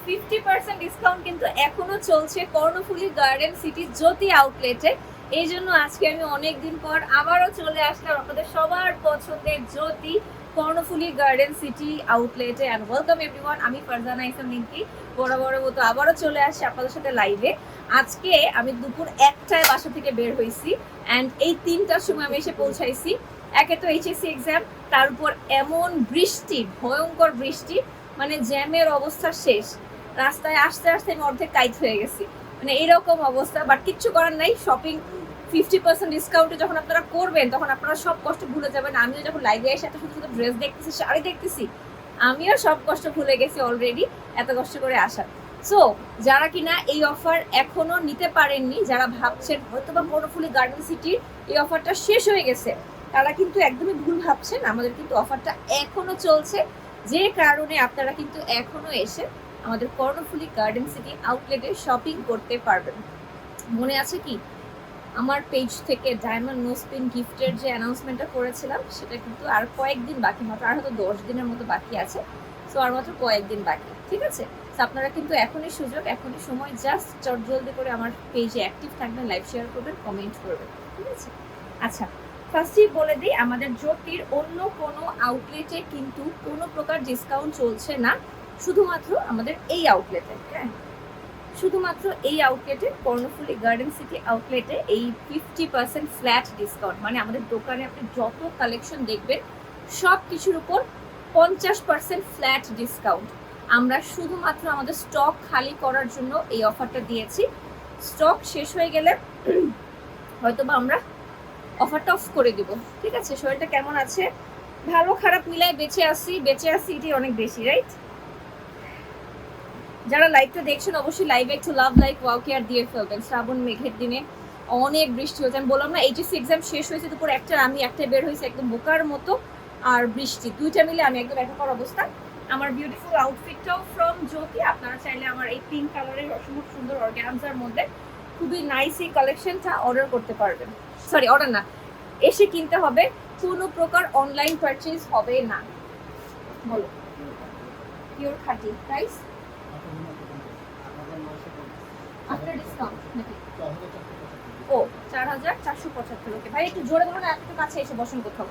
50% discount কিন্তু এখনো চলছে কর্ণফুলী গার্ডেন সিটি জ্যোতি আউটলেটে। এই জন্য আজকে আমি অনেকদিন পর আবারও চলে আসলাম আপনাদের সবার পছন্দের জ্যোতি কর্ণফুলী গার্ডেন সিটি আউটলেটে। অ্যান্ড ওয়েলকাম এভরিওয়ান, আমি ফারজানা ইসলাম নিকি বরাবরের মতো আবারও চলে আসছি আপনাদের সাথে লাইভে। আজকে আমি দুপুর 1টায় বাসা থেকে বের হয়েছি অ্যান্ড এই 3টার সময় আমি এসে পৌঁছাইছি। একে তো এইচএসসি এক্সাম, তার উপর এমন বৃষ্টি, ভয়ঙ্কর বৃষ্টি, মানে জ্যামের অবস্থা শেষ। রাস্তায় আসতে আসতে আমি অর্ধেক কাইট হয়ে গেছি, মানে এরকম অবস্থা। বাট কিচ্ছু করার নাই, শপিং 50% ডিসকাউন্টে যখন আপনারা করবেন তখন আপনারা সব কষ্ট ভুলে যাবেন। আমিও যখন লাইভে এসে এত শুধু শুধু ড্রেস দেখতেছি, শাড়ি দেখতেছি, আমিও সব কষ্ট ভুলে গেছি অলরেডি এত কষ্ট করে আসা। সো যারা কিনা এই অফার এখনো নিতে পারেননি, যারা ভাবছেন হয়তো বা কর্ণফুলী গার্ডেন সিটির এই অফারটা শেষ হয়ে গেছে, তারা কিন্তু একদমই ভুল ভাবছেন। আমাদের কিন্তু অফারটা এখনো চলছে, যে কারণে আপনারা কিন্তু এখনো এসে আমাদের কর্ণফুলী গার্ডেন সিটি আউটলেটে শপিং করতে পারবেন। মনে আছে কি আমার পেজ থেকে ডায়মন্ড নোসপিন গিফটের যে অ্যানাউন্সমেন্টটা করেছিলাম, সেটা কিন্তু আর কয়েকদিন বাকি, মাত্র আর হয়তো 10 দিনের মতো বাকি আছে। সো আর মাত্র কয়েকদিন বাকি, ঠিক আছে? তো আপনারা কিন্তু এখনই সুযোগ, এখনই সময়, জাস্ট জলদি করে আমার পেজে অ্যাক্টিভ থাকবেন, লাইভ শেয়ার করবেন, কমেন্ট করবেন, ঠিক আছে? আচ্ছা, ফার্স্টেই বলে দিই, আমাদের জ্যোতির অন্য কোনো আউটলেটে কিন্তু কোনো প্রকার ডিসকাউন্ট চলছে না, শুধুমাত্র আমাদের এই আউটলেটে। হ্যাঁ, শুধুমাত্র এই আউটলেটে, কর্ণফুলী গার্ডেন সিটি আউটলেটে এই 50% ফ্ল্যাট ডিসকাউন্ট, মানে আমাদের দোকানে আপনি যত কালেকশন দেখবেন সব কিছুর উপর 50% ফ্ল্যাট ডিসকাউন্ট। আমরা শুধুমাত্র আমাদের স্টক খালি করার জন্য এই অফারটা দিয়েছি। স্টক শেষ হয়ে গেলে হয়তো বা আমরা অফারটা অফ করে দিব, ঠিক আছে? শরীরটা কেমন আছে? ভালো খারাপ মিলায় বেঁচে আসি এটাই অনেক বেশি, রাইট? যারা লাইভটা দেখছেন অবশ্যই লাইভে একটু লাভ লাইক ওয়াও কেয়ার দিয়ে ফেলবেন। শ্রাবণ মেঘের দিনে অনেক বৃষ্টি হয়েছে, আমি বললাম না এইচএসসি এক্সাম শেষ হয়েছে দুপুর 1টার, আমি 1টায় বের হয়েছি একদম বোকার মতো, আর বৃষ্টি, দুইটা মিলে আমি একদম একাকার অবস্থা। আমার বিউটিফুল আউটফিটটাও ফ্রম জ্যোতি। আপনারা চাইলে আমার এই পিঙ্ক কালারের অসম্ভব সুন্দর অর্গানজার মধ্যে খুবই নাইস এই কালেকশনটা অর্ডার করতে পারবেন। সরি, অর্ডার না, এসে কিনতে হবে, কোনো প্রকার অনলাইন পারচেজ হবে না। বলো, পিওর খাঁটি প্রাইস আফটার ডিসকাউন্ট নাকি? ও 4475। ওকে ভাই, একটু জোরে বলুন, একটু কাছে এসে বসুন কোথাও।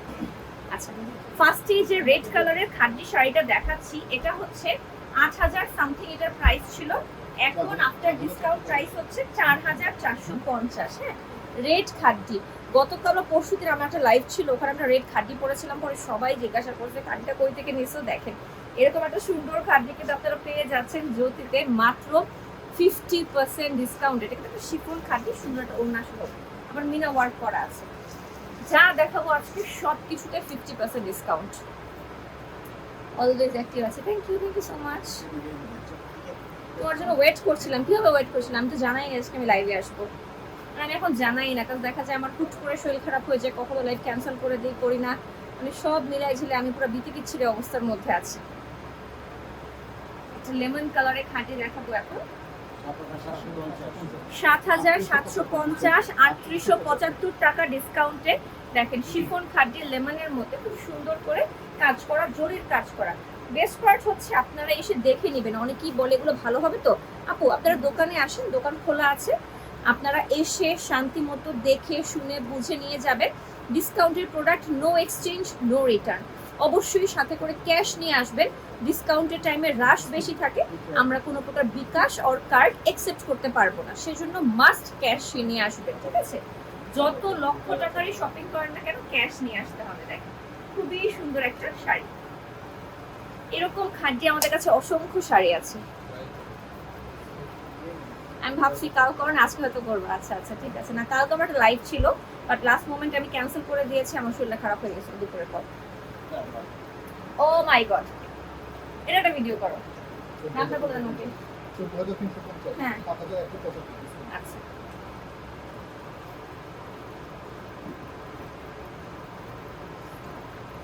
আচ্ছা, ফার্স্টে যে রেড কালারের খাদ্যি শাড়িটা দেখাচ্ছি, এটা হচ্ছে 8000 সামথিং এটার প্রাইস ছিল, এখন আফটার ডিসকাউন্ট প্রাইস হচ্ছে 4450। হ্যাঁ, রেড খাদ্যি। গতকাল পরশুদিন আমার একটা লাইভ ছিল, ওখানে আমরা রেড খাদ্যি পরেছিলাম, পরে সবাই জিজ্ঞাসা করছে খাদ্যিটা কই থেকে নিয়েছো। দেখেন এরকম একটা সুন্দর খাদ্যি কিন্তু আপনারা পেয়ে যাচ্ছেন জ্যোতিতে মাত্র 50% ডিসকাউন্ট। এটা কিন্তু একটা শিফন খাদ্যি, সুন্দর একটা ওড়না সহ, আবার মিনা ওয়ার্ক করা আছে। যা দেখাবো আজকে সব কিছুতে 50% ডিসকাউন্ট। অলওয়েজ অ্যাক্টিভ আছে, থ্যাংক ইউ সো মাচ। তোমার জন্য ওয়েট করছিলাম। কিভাবে ওয়েট করছিলাম? আমি তো জানাই না আজকে আমি লাইভে আসবো, আমি এখন জানাই না, কারণ দেখা যায় আমার হুট করে শরীর খারাপ হয়ে যায়, কখনো লাইভ ক্যান্সেল করে দিই, করি না, মানে সব মিলাই ঝিলে আমি পুরো বিতিকিচ্ছিরি অবস্থার মধ্যে আছি। একটা লেমন কালারে খাঁটি দেখাবো এখন, 7750, 3875 টাকা ডিসকাউন্টে। দেখেন শিফন খাঁটি লেমনের মধ্যে খুব সুন্দর করে কাজ করা, জরির কাজ করা। বেস্ট পার্ট হচ্ছে আপনারা এসে দেখে নেবেন। অনেকেই বলে এগুলো ভালো হবে তো। আপু, আপনারা দোকানে আসেন, দোকান খোলা আছে, আপনারা এসে শান্তি মতো দেখে শুনে বুঝে নিয়ে যাবেন। ডিসকাউন্টের product, no exchange, no return. অবশ্যই সাথে করে ক্যাশ নিয়ে আসবেন। ডিসকাউন্টের টাইমে রাশ বেশি থাকে, আমরা কোনো প্রকার বিকাশ অর কার্ড অ্যাকসেপ্ট করতে পারবো না, সেজন্য মাস্ট ক্যাশ নিয়ে আসবেন, ঠিক আছে? যত লক্ষ টাকারই শপিং করেন না কেন, ক্যাশ নিয়ে আসতে হবে। দেখেন খুবই সুন্দর একটা শাড়ি, এরকম খাদ্য আমাদের কাছে অসংখ্য শাড়ি আছে। আমি ভাবছি কাল করেন, আজকে হয়তো করবো। আচ্ছা আচ্ছা, ঠিক আছে। না, কালকে আমার একটা লাইভ ছিল, বাট লাস্ট মোমেন্টে আমি ক্যান্সেল করে দিয়েছি, আমার শরীরটা খারাপ হয়ে গেছিল দুপুরের পর। ও মাই গড, এটা একটা ভিডিও করো, নামটা বললেন ওকে? হ্যাঁ, আচ্ছা।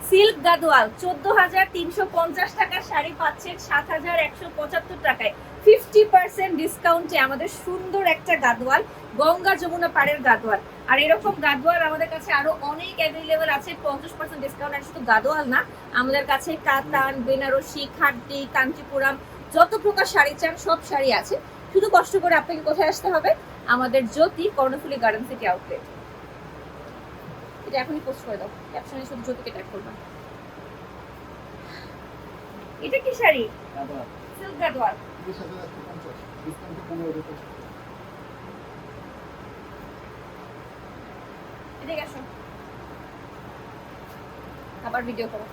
সিল্ক গাদোয়াল 14350 টাকার শাড়ি পাচ্ছেন 7175 টাকায়, 50% ডিসকাউন্টে। আমাদের সুন্দর একটা গাদোয়াল, গঙ্গা যমুনা পাড়ের গাদোয়াল। আর এরকম গাদোয়াল আমাদের কাছে আরো অনেক অ্যাভেলেবেল আছে 50% ডিসকাউন্ট। আর শুধু গাদোয়াল না, আমাদের কাছে কাতান, বেনারসি, খাদ্যি, কাঞ্চিপুরাম যত প্রকার শাড়ি চান সব শাড়ি আছে, শুধু কষ্ট করে আপনাকে কোথায় আসতে হবে, আমাদের জ্যোতি কর্ণফুলী গার্ডেন সিটি আউটলেট। এটা এখনই পোস্ট করে দাও, ক্যাপশনে শুধু জ্যোতিকে ট্যাগ করবা। এটা কি শাড়ি? সিল্ক গাদওয়াল। এদিকে আসো, আবার ভিডিও করো।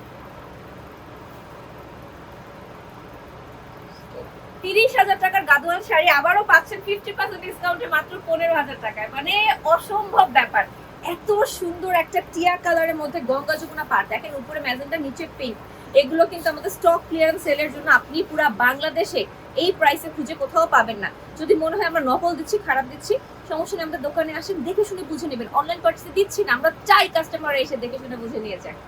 30,000 টাকার গাদওয়াল শাড়ি আবারও পাচ্ছেন 50% ডিসকাউন্টে মাত্র 15,000 টাকায়। মানে অসম্ভব ব্যাপার। এত সুন্দর একটা টিয়া কালারের মধ্যে গঙ্গা যমুনা পাড়, দেখেন উপরে ম্যাজেন্টা নিচে পিঙ্ক। এগুলো কিন্তু আমাদের স্টক ক্লিয়ারেন্স সেলের জন্য আপনি পুরো বাংলাদেশে এই প্রাইসে খুঁজে কোথাও পাবেন না। যদি মনে হয় আমরা নকল দিচ্ছি, খারাপ দিচ্ছি, সমস্যা নেই, আমাদের দোকানে আসেন, দেখে শুনে বুঝে নেবেন। অনলাইন পার্টিসে দিচ্ছি না, আমরা চাই কাস্টমার এসে দেখে শুনে বুঝে নিয়ে যায়।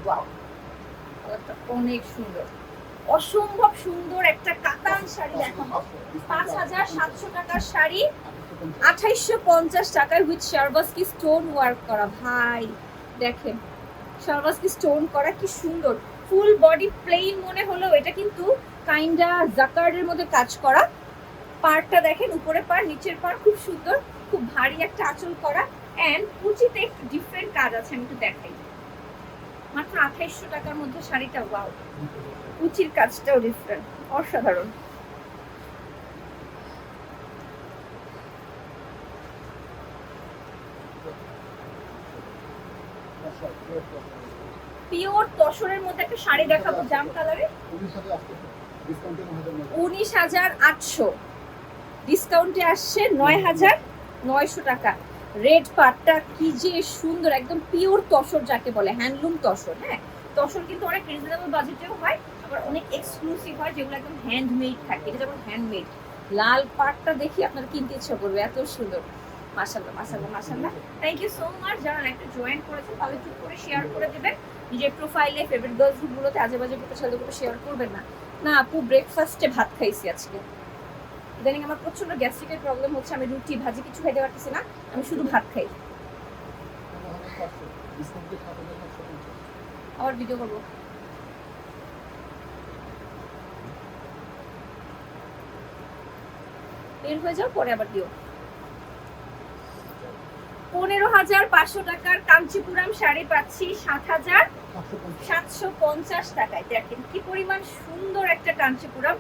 ওয়াও, কালারটা অনেক সুন্দর, অসম্ভব সুন্দর একটা কাতান শাড়ি দেখাবো। 5,700 টাকার শাড়ি 2850 টাকায় উইথ শারবাস্কি স্টোন ওয়ার্ক করা। ভাই দেখেন শারবাস্কি স্টোন করা, কি সুন্দর। ফুল বডি প্লেন মনে হলো, এটা কিন্তু কাইন্ডা জাকার্ডের মধ্যে কাজ করা। পাড়টা দেখেন, উপরে পাড় নিচের পাড় খুব সুন্দর, খুব ভারী একটা আঁচল করা। এন্ড কুচিতে একটু ডিফারেন্ট কাজ আছে, আমি একটু দেখাই। মাত্র 2800 টাকার মধ্যে শাড়িটা, ওয়াও, কুচির কাজটাও ডিফারেন্ট, অসাধারণ। পিওর তসরের মধ্যে একটা শাড়ি দেখাবো জাম কালারে, 19,800, ডিসকাউন্টে আসছে 9,900 টাকা। রেড পাটটা কি যে সুন্দর, একদম পিওর তসর যাকে বলে, হ্যান্ডলুম তসর। হ্যাঁ, তসর কিন্তু অনেক রিজনেবল বাজেটেও হয়, আবার অনেক এক্সক্লুসিভ হয়, যেগুলো একদম হ্যান্ডমেড থাকে। এটা যেমন হ্যান্ডমেড। লাল পাটটা দেখি আপনার কিনতে ইচ্ছা করবে, এত সুন্দর। মাশাআল্লাহ মাশাআল্লাহ মাশাআল্লাহ, থ্যাংক ইউ সো মাচ। যারা একটা জয়েন করেছেন তাহলে চুপ করে শেয়ার করে দেবেন নিজের প্রোফাইলে, ফেভারিট গার্লস গ্রুপগুলোতে। আজেবাজে করে ছেলেগুলো শেয়ার করবেন না। না আপু, ব্রেকফাস্টে ভাত খাইছি আজকে। ইদানিং আমার প্রচন্ড গ্যাস্ট্রিকের প্রবলেম হচ্ছে, আমি রুটি ভাজি কিছু খাইতে পারতেছি না, আমি শুধু ভাত খাই। আবার ভিডিও করবো। বের হয়ে যাও, পরে আবার দিও। 15,500 টাকার কাঞ্চিপুরাম শাড়ি পাচ্ছি 7,750 টাকায়। দেখেন কি পরিমাণ সুন্দর একটা কাঞ্চিপুরাম,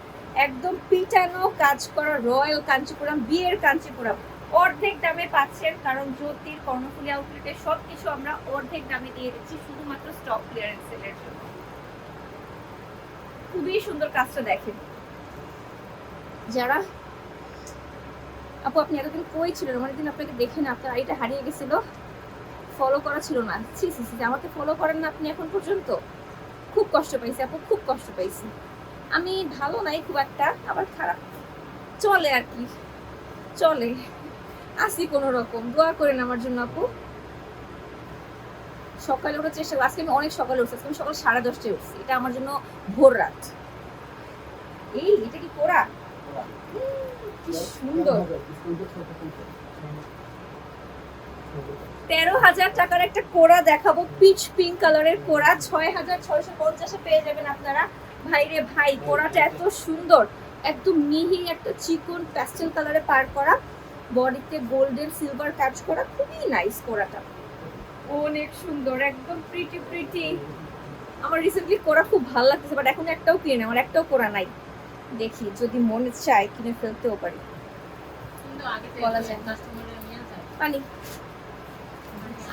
একদম পিটানো কাজ করা রয়্যাল কাঞ্চিপুরাম, বিয়ের কাঞ্চিপুরাম। অর্ধেক দামে পাচ্ছেন, কারণ জ্যোতির কর্ণফুলী আউটলেটে সবকিছু আমরা অর্ধেক দামে দিয়ে দিচ্ছি শুধুমাত্র স্টক ক্লিয়ারেন্স সেলের জন্য। খুবই সুন্দর কাজটা দেখেন। যারা আপু আপনি এতদিন কই ছিলেন, অনেকদিন আপনাকে দেখে না, আপনার আইটা হারিয়ে গেছিল, ফলো করা ছিল না। সি সি সি, আমাকে ফলো করেন না আপনি এখন পর্যন্ত? খুব কষ্ট পাইছি আপু, খুব কষ্ট পাইছি। আমি ভালো নাই খুব একটা, আবার খারাপ চলে আর কি, চলে আসি কোনো রকম। দোয়া করেন আমার জন্য আপু। সকালে ওঠার চেষ্টা করি, আজকে আমি অনেক সকালে উঠছি, আজকে আমি সকাল 10:30টায় উঠছি, এটা আমার জন্য ভোর রাত। এই এটা কি কোরা, কি সুন্দর। 13,000 টাকার একটা কোরা দেখাবো, পিচ পিঙ্ক কালারের কোরা, 6,650-এ পেয়ে যাবেন আপনারা। ভাই রে ভাই, কোরাটা এত সুন্দর, একদম মিহি একটা চিকন প্যাস্টেল কালারে পার করা, বডিতে গোল্ডেন সিলভার কাজ করা, খুবই নাইস কোরাটা, অনেক সুন্দর, একদম প্রিটি প্রিটি। আমার রিসেন্টলি কোরা খুব ভালো লাগতেছে, বাট এখন একটাও কিনে, আমার একটাও কোরা নাই। দেখি যদি মনে চায় কিনে ফেলতেও পারি, বলা যায় না। পানি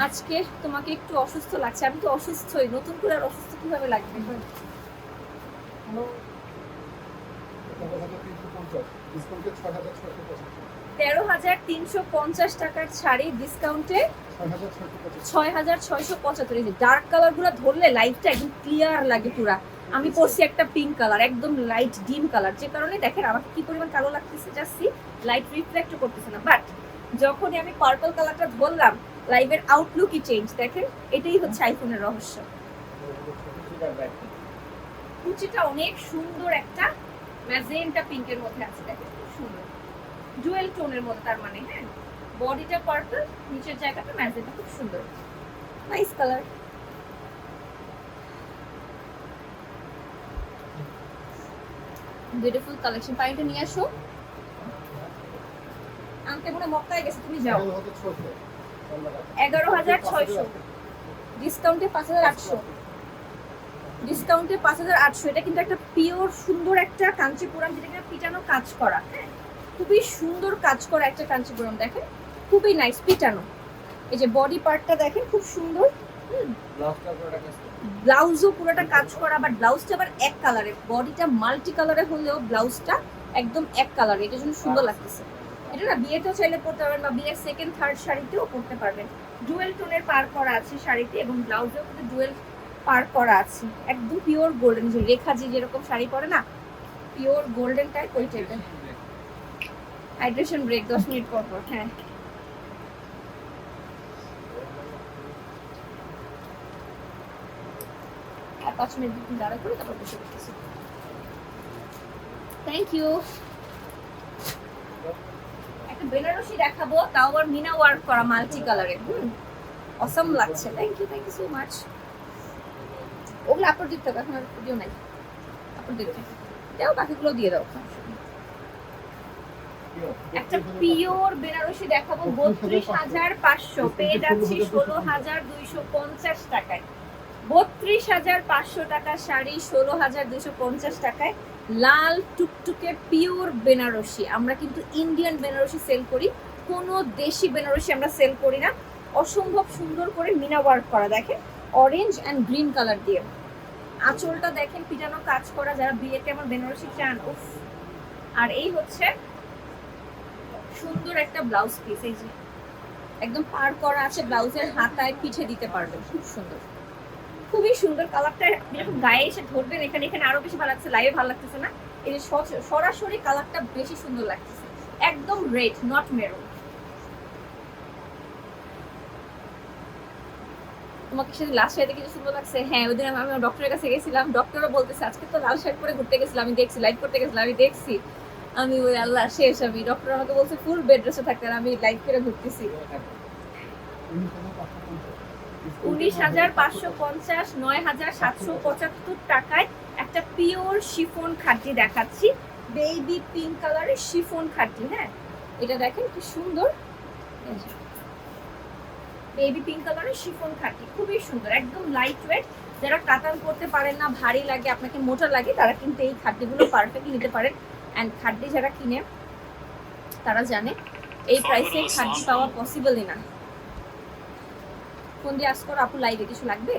আজকে তোমাকে একটু অসুস্থ লাগছে, আমি তো অসুস্থই, নতুন করে আর অসুস্থ কিভাবে লাগবে? 13,350 টাকার শাড়ি ডিসকাউন্টে 6,675। ডার্ক কালার গুলো ধরলে লাইটটা একদম ক্লিয়ার লাগে পুরা। আমি পরছি একটা পিঙ্ক কালার, একদম লাইট ডিম কালার, যে কারণে দেখেন আমাকে কি পরিমাণ কালো লাগতেছে, যাচ্ছি লাইট রিফ্লেক্ট করতেছে না। বাট যখনই আমি পার্পল কালারটা ধরলাম, লাইভের আউটলুকই চেঞ্জ। দেখেন এটাই হচ্ছে আইফোনের রহস্য। কুচিটা অনেক সুন্দর, একটা ম্যাজেন্টা পিঙ্কের মধ্যে আছে, দেখেন খুব সুন্দর, ডুয়েল টোনের মধ্যে, তার মানে হ্যাঁ বডিটা পার্পল, নিচের জায়গাটা ম্যাজেন্টা, খুব সুন্দর, নাইস কালার। Beautiful collection. পানিটা নিয়ে আসো। আনতে মনে মক্কায় গেছে, তুমি যাও। 11,600 ডিসকাউন্টে 5,800, ডিসকাউন্টে 5,800। এটা কিন্তু একটা পিওর সুন্দর একটা কাঞ্চিপুরম, যেটা কিনা পিটানো কাজ করা, হ্যাঁ খুবই সুন্দর কাজ করা একটা কাঞ্চিপুরম। দেখেন খুবই নাইস পিটানো। এই যে বডি পার্টটা দেখেন খুব সুন্দর, ব্লাউজও পুরোটা কাজ করা, বাট ব্লাউজটা আবার এক কালারে, বডিটা মাল্টি কালারে হলেও ব্লাউজটা একদম এক কালারে, এটার জন্য সুন্দর লাগতেছে। এটা না বিয়েতেও চাইলে পরতে পারবেন বা বিয়ের সেকেন্ড থার্ড শাড়িতেও পরতে পারবেন। ডুয়েল টোনের পার করা আছে শাড়িতে এবং ব্লাউজেও কিন্তু ডুয়েল পার করা আছে। একদম পিওর গোল্ডেন, যে রেখাজি যেরকম শাড়ি পরে না, পিওর গোল্ডেন টাইপ ওই টাইপের। হাইড্রেশন ব্রেক 10 মিনিট পর পর। হ্যাঁ আর 5 মিনিট দাঁড়া করে তারপর বসে করতেছি। Thank you. একটা বেনারসি দেখাবো, তাও আবার মিনা ওয়ার্ক করা মাল্টি কালারে। অসম লাগছে। Thank you so much. ওগুলো আপলোড দিতে হবে, এখন আর ভিডিও নাই, আপলোড দিতে দাও, বাকিগুলো দিয়ে দাও। একটা পিওর বেনারসি দেখাবো 32,500, পেয়ে যাচ্ছি 16,250 টাকায়। 32,500 টাকা শাড়ি 16,250 টাকায়। লাল টুকটুকে পিওর বেনারসি। আমরা কিন্তু ইন্ডিয়ান বেনারসি সেল করি, কোনো দেশি বেনারসি আমরা সেল করি না। অসম্ভব সুন্দর করে মিনা ওয়ার্ক করা, দেখেন অরেঞ্জ অ্যান্ড গ্রিন কালার দিয়ে। আঁচলটা দেখেন পিটানো কাজ করা, যারা বিয়েতে আমার বেনারসি চান। উফ। আর এই হচ্ছে সুন্দর একটা ব্লাউজ পিস, এই যে একদম পার করা আছে, ব্লাউজের হাতায় পিঠে দিতে পারবেন, খুব সুন্দর, খুবই সুন্দর। কালারটা যখন গায়ে এসে ধরবেন এখানে এখানে আরো বেশি ভালো লাগছে, লাইভে ভালো লাগতেছে না, এই যে সরাসরি কালারটা বেশি সুন্দর লাগতেছে। একদম রেড, নট মেরুন। তোমাকে সেদিন লাল শাড়িতে কিছু সুন্দর লাগছে। হ্যাঁ ওই দিন আমি আমার ডক্টরের কাছে গেছিলাম, ডক্টরও বলতেছে আজকে তো লাল শাড়ি পরে ঘুরতে গেছিলাম, আমি দেখছি লাইভ করতে গেছিলাম, আমি দেখছি, আমি ওই আল্লাহ শেষ। আমি ডক্টর আমাকে বলছে ফুল বেড রেস্টে থাকতে, আর আমি লাইভ করে ঘুরতেছি। 19,550, 9,775 টাকায় একটা পিওর শিফন খাটি দেখাচ্ছি, বেবি পিঙ্ক কালারের শিফন খাটি। হ্যাঁ এটা দেখেন কি সুন্দর, বেবি পিঙ্ক কালারের শিফন খাটি, খুবই সুন্দর, একদম লাইট ওয়েট। যারা কাতান করতে পারেন না, ভারী লাগে, আপনাকে মোটা লাগে, তারা কিন্তু এই খাটিগুলো পারফেক্টলি নিতে পারেন। অ্যান্ড খাটি যারা কিনে তারা জানে এই প্রাইসে খাটি পাওয়া পসিবলই না। ফোন দিয়ে আস করো, আপু লাইভে কিছু লাগবে?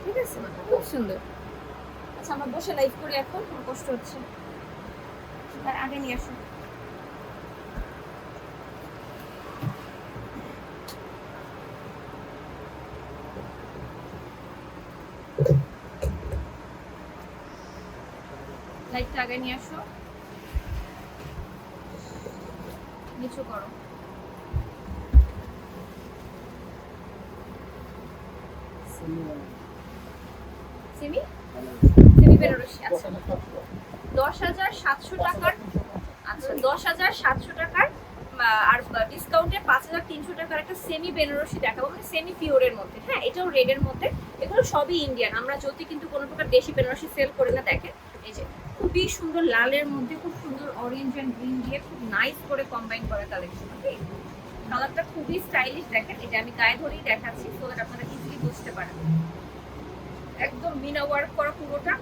ঠিক আছে, খুব সুন্দর। আচ্ছা আমরা বসে লাইভ করি এখন, আমার কষ্ট হচ্ছে, তার আগে নিয়ে আসুন। লাইটটা আগে নিয়ে আসো, নিচু করো। Semi semi Banarasi. আচ্ছা 10,700 টাকার, আচ্ছা 10,700 টাকার আর ডিসকাউন্টে 5,300 টাকার একটা সেমি বেনারসি দেখাবো, মানে সেমি পিওরের মধ্যে। হ্যাঁ এটাও রেডের মধ্যে, এগুলো সবই ইন্ডিয়ান। আমরা যদি কিন্তু কোনো প্রকার দেশি বেনারসি সেল করি না। দেখেন এই যে খুবই সুন্দর লালের মধ্যে খুব সুন্দর অরেঞ্জ অ্যান্ড গ্রিন দিয়ে খুব নাইস করে কম্বাইন করা কালেকশন। ওকে কালারটা খুবই স্টাইলিশ। দেখেন এটা আমি গায়ে ধরেই দেখাচ্ছি সো দ্যাট আপনারা ইজিলি বুঝতে পারেন। একদম মিনা ওয়ার্ক করা পুরোটা।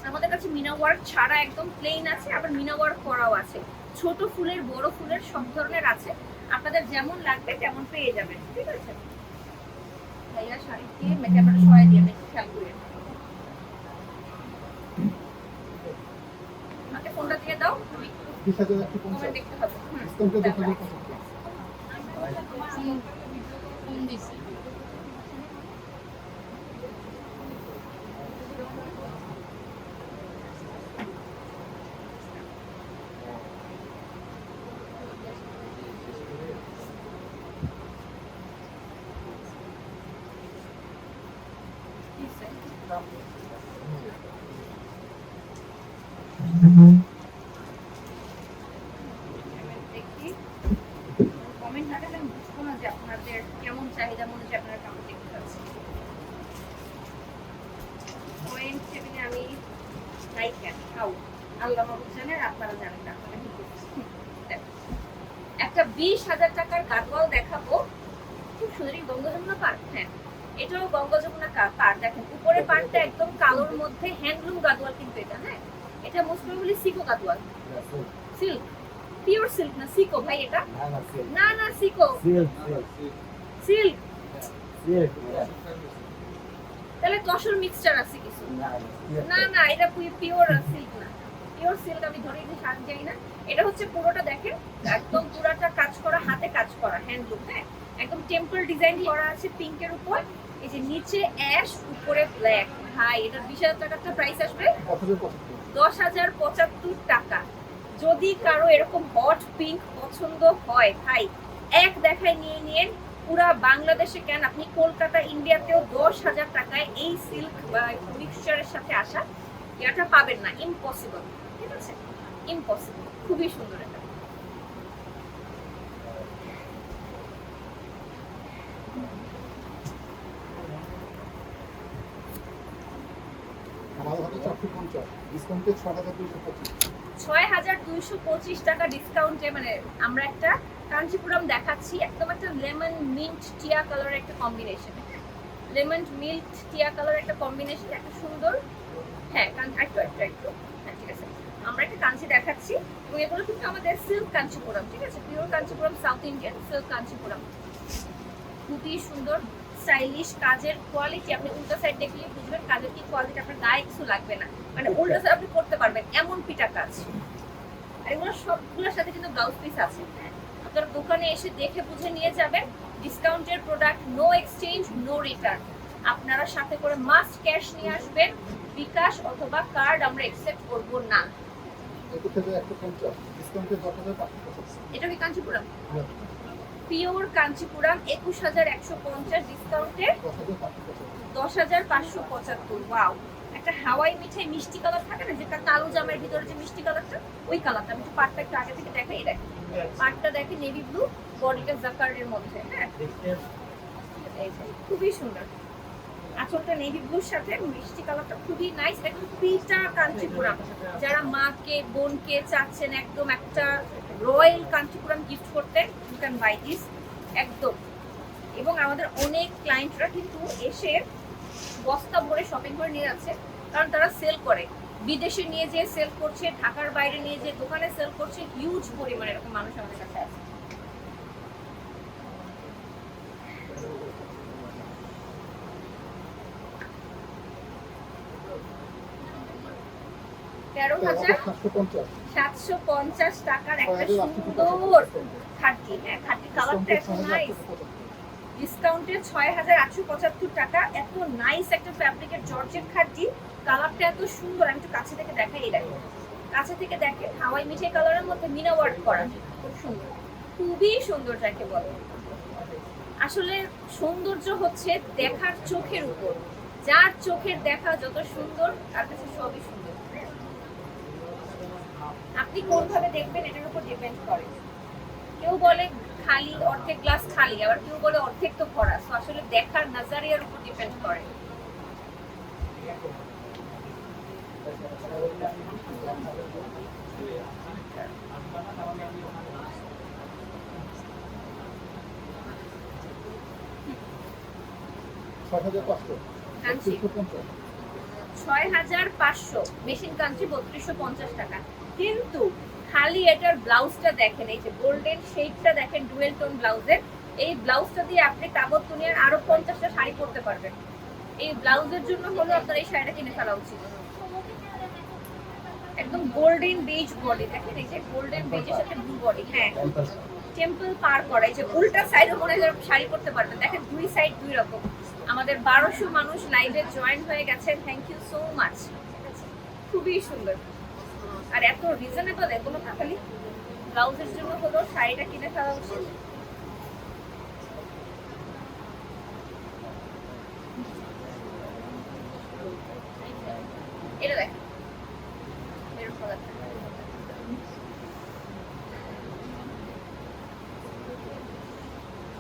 আমাদের কাছে মিনা ওয়ার্ক ছাড়া একদম প্লেন আছে, আবার মিনা ওয়ার্ক করাও আছে। ছোট ফুলের বড় ফুলের সব ধরনের আছে, আপনাদের যেমন লাগবে তেমন পেয়ে যাবেন। ঠিক আছে ভাইয়া শাড়িকে ক্যামেরা সরাই দিয়ে একটু খেয়াল করে আমাকে ফোনটা দিয়ে দাও, আমি কমেন্ট দেখতে হবে। কমেন্ট না দেখলে আমি বুঝবো না যে আপনাদের কেমন চাহিদা মনে হচ্ছে, আপনারা কেমন দেখতে পাচ্ছেন। আল্লাহ মাহবুব জানেন, আপনারা জানেন না। একটা 20,000 টাকার গাড়োয়াল দেখাবো, খুব সুন্দর। গঙ্গা পার্ক, হ্যাঁ এটাও গঙ্গা যমুনা পার্ক। দেখেন উপরের পার্কটা একদম কালোর মধ্যে হ্যান্ডলুম গাদোয়াল, কিন্তু এটা হ্যাঁ এটা মোস্ট প্রবাবলি সিকো গাদোয়াল, সিল্ক, পিওর সিল্ক না সিকো ভাই, এটা না না সিকো সিল্ক, তাহলে তসর মিক্সচার আছে কিছু, না না এটা পিওর সিল্ক না, পিওর সিল্ক আমি ধরে দিই শাক যাই না। এটা হচ্ছে পুরোটা দেখেন একদম পুরোটা কাজ করা, হাতে কাজ করা হ্যান্ডলুম, হ্যাঁ একদম টেম্পল ডিজাইন করা আছে পিঙ্কের উপর। এই যে নিচে অ্যাশ উপরে ব্ল্যাক, ভাই এটার 20,000 টাকাটা প্রাইস আসবে 10,075 টাকা। যদি কারো এরকম হট পিঙ্ক পছন্দ হয় ভাই এক দেখায় নিয়ে নিন। পুরা বাংলাদেশে কেন আপনি কলকাতা ইন্ডিয়াতেও 10,000 টাকায় এই সিল্ক মিক্সচারের সাথে আসা এটা পাবেন না, ইম্পসিবল, ঠিক আছে ইম্পসিবল। খুবই সুন্দর এটা। আমাদের হাতে 450 ডিসকাউন্টে 6,225 টাকা ডিসকাউন্টে, মানে আমরা একটা কাঞ্চিপুরম দেখাচ্ছি, একদম একটা লেমন মিন্ট টিয়া কালারের একটা কম্বিনেশন, লেমন মিল্ক টিয়া কালারের একটা কম্বিনেশন, একটা সুন্দর, হ্যাঁ একটু হ্যাঁ ঠিক আছে। আমরা একটা কাঞ্চি দেখাচ্ছি এবং এগুলো কিন্তু আমাদের সিল্ক কাঞ্চিপুরম, ঠিক আছে pure Kanchipuram, south Indian silk Kanchipuram, খুবই সুন্দর স্টাইলিশ কাজের কোয়ালিটি। আপনি উল্টা সাইড দেখলে বুঝবেন কাজের কি কোয়ালিটি, আপনার গায়ে কিছু লাগবে না, মানে উল্টা সাইড আপনি করতে পারবেন এমন পিটা কাজ। আর এগুলো সবগুলোর সাথে কিন্তু ব্লাউজ পিস আছে, আপনারা দোকানে এসে দেখে বুঝে নিয়ে যাবেন। ডিসকাউন্টের product, no exchange no return, আপনারা সাথে করে মাস্ট ক্যাশ নিয়ে আসবেন, বিকাশ অথবা কার্ড আমরা অ্যাকসেপ্ট করব না। এটা কি কাঞ্চিপুরম পিওর কাঞ্চিপুরম 21,150, ডিসকাউন্টে 10,575। ওয়াও, একটা হাওয়াই মিঠাই মিষ্টি কালার থাকে না, যেটা কালো জামের ভিতরে যে মিষ্টি কালারটা, ওই কালারটা। আমি একটু পাটটা একটু আগে থেকে দেখাই, দেখেন পাটটা দেখে নেভি ব্লু, বডিটা জাকার্ডের মধ্যে, হ্যাঁ খুবই সুন্দর। আঁচলটা নেভি ব্লুর সাথে মিষ্টি কালারটা খুবই নাইস। এটা কিন্তু পিটা কাঞ্চিপুরম, যারা মাকে বোনকে চাচ্ছেন একদম একটা রয়্যাল কাঞ্চিপুরম গিফট করতে, ইউ ক্যান বাই দিস একদম। এবং আমাদের অনেক ক্লায়েন্টরা কিন্তু এসে বস্তা ভরে শপিং করে নিয়ে যাচ্ছে, কারণ তারা সেল করে, বিদেশে নিয়ে যেয়ে সেল করছে, ঢাকার বাইরে নিয়ে যেয়ে দোকানে সেল করছে, হিউজ পরিমাণে এরকম মানুষ আমাদের কাছে আছে। $13,750 টাকার একটা সুন্দর খাটি, হ্যাঁ খাটি কালারটা এত নাইস। ডিসকাউন্টে 6,875 টাকা, এত নাইস একটা ফ্যাব্রিকের জর্জেট খাটি, কালারটা এত সুন্দর। আমি একটু কাছে থেকে দেখাই, এই দেখো কাছে থেকে দেখেন হাওয়াই মিঠাই কালারের মধ্যে মিনা ওয়ার্ক করা, খুব সুন্দর, খুবই সুন্দর। যাকে বলে আসলে সৌন্দর্য হচ্ছে দেখার চোখের উপর, যার চোখের দেখা যত সুন্দর তার কাছে সবই সুন্দর। আপনি কোনভাবে দেখবেন এটার উপর ডিপেন্ড করে। কেউ বলে খালি, অর্ধেক গ্লাস খালি, আবার কেউ বলে অর্ধেক তো ভরা। তো আসলে দেখার নাজারিয়ার উপর ডিপেন্ড করে। কাঞ্চি 6,500, মেশিন কাঞ্চি 3250 টাকা। কিন্তু খালি এটার ব্লাউজটা দেখেন, এই যে গোল্ডেন শেডটা দেখেন ডুয়েল টোন ব্লাউজের, এই ব্লাউজটা দিয়ে আপনি কাবত দুনিয়ার আরো 50টা শাড়ি পরতে পারবেন। এই ব্লাউজের জন্য হলো আপনার এই শাড়িটা কিনে ফেলা উচিত। একদম গোল্ডেন বেজ বডি দেখেন, এই যে গোল্ডেন বেজের সাথে ব্লু বডি, হ্যাঁ টেম্পল পার করা, এই যে উল্টা সাইডে মনে হয় শাড়ি পরতে পারবেন। দেখেন দুই সাইড দুই রকম। আমাদের 1200 মানুষ লাইভে জয়েন হয়ে গেছেন, থ্যাংক ইউ সো মাচ। খুবই সুন্দর আর এত রিজনেবল, এগুলো না খালি ব্লাউজের জন্য হলো শাড়িটা কিনে ফেলা উচিত। এটা দেখেন এরকম কালারটা,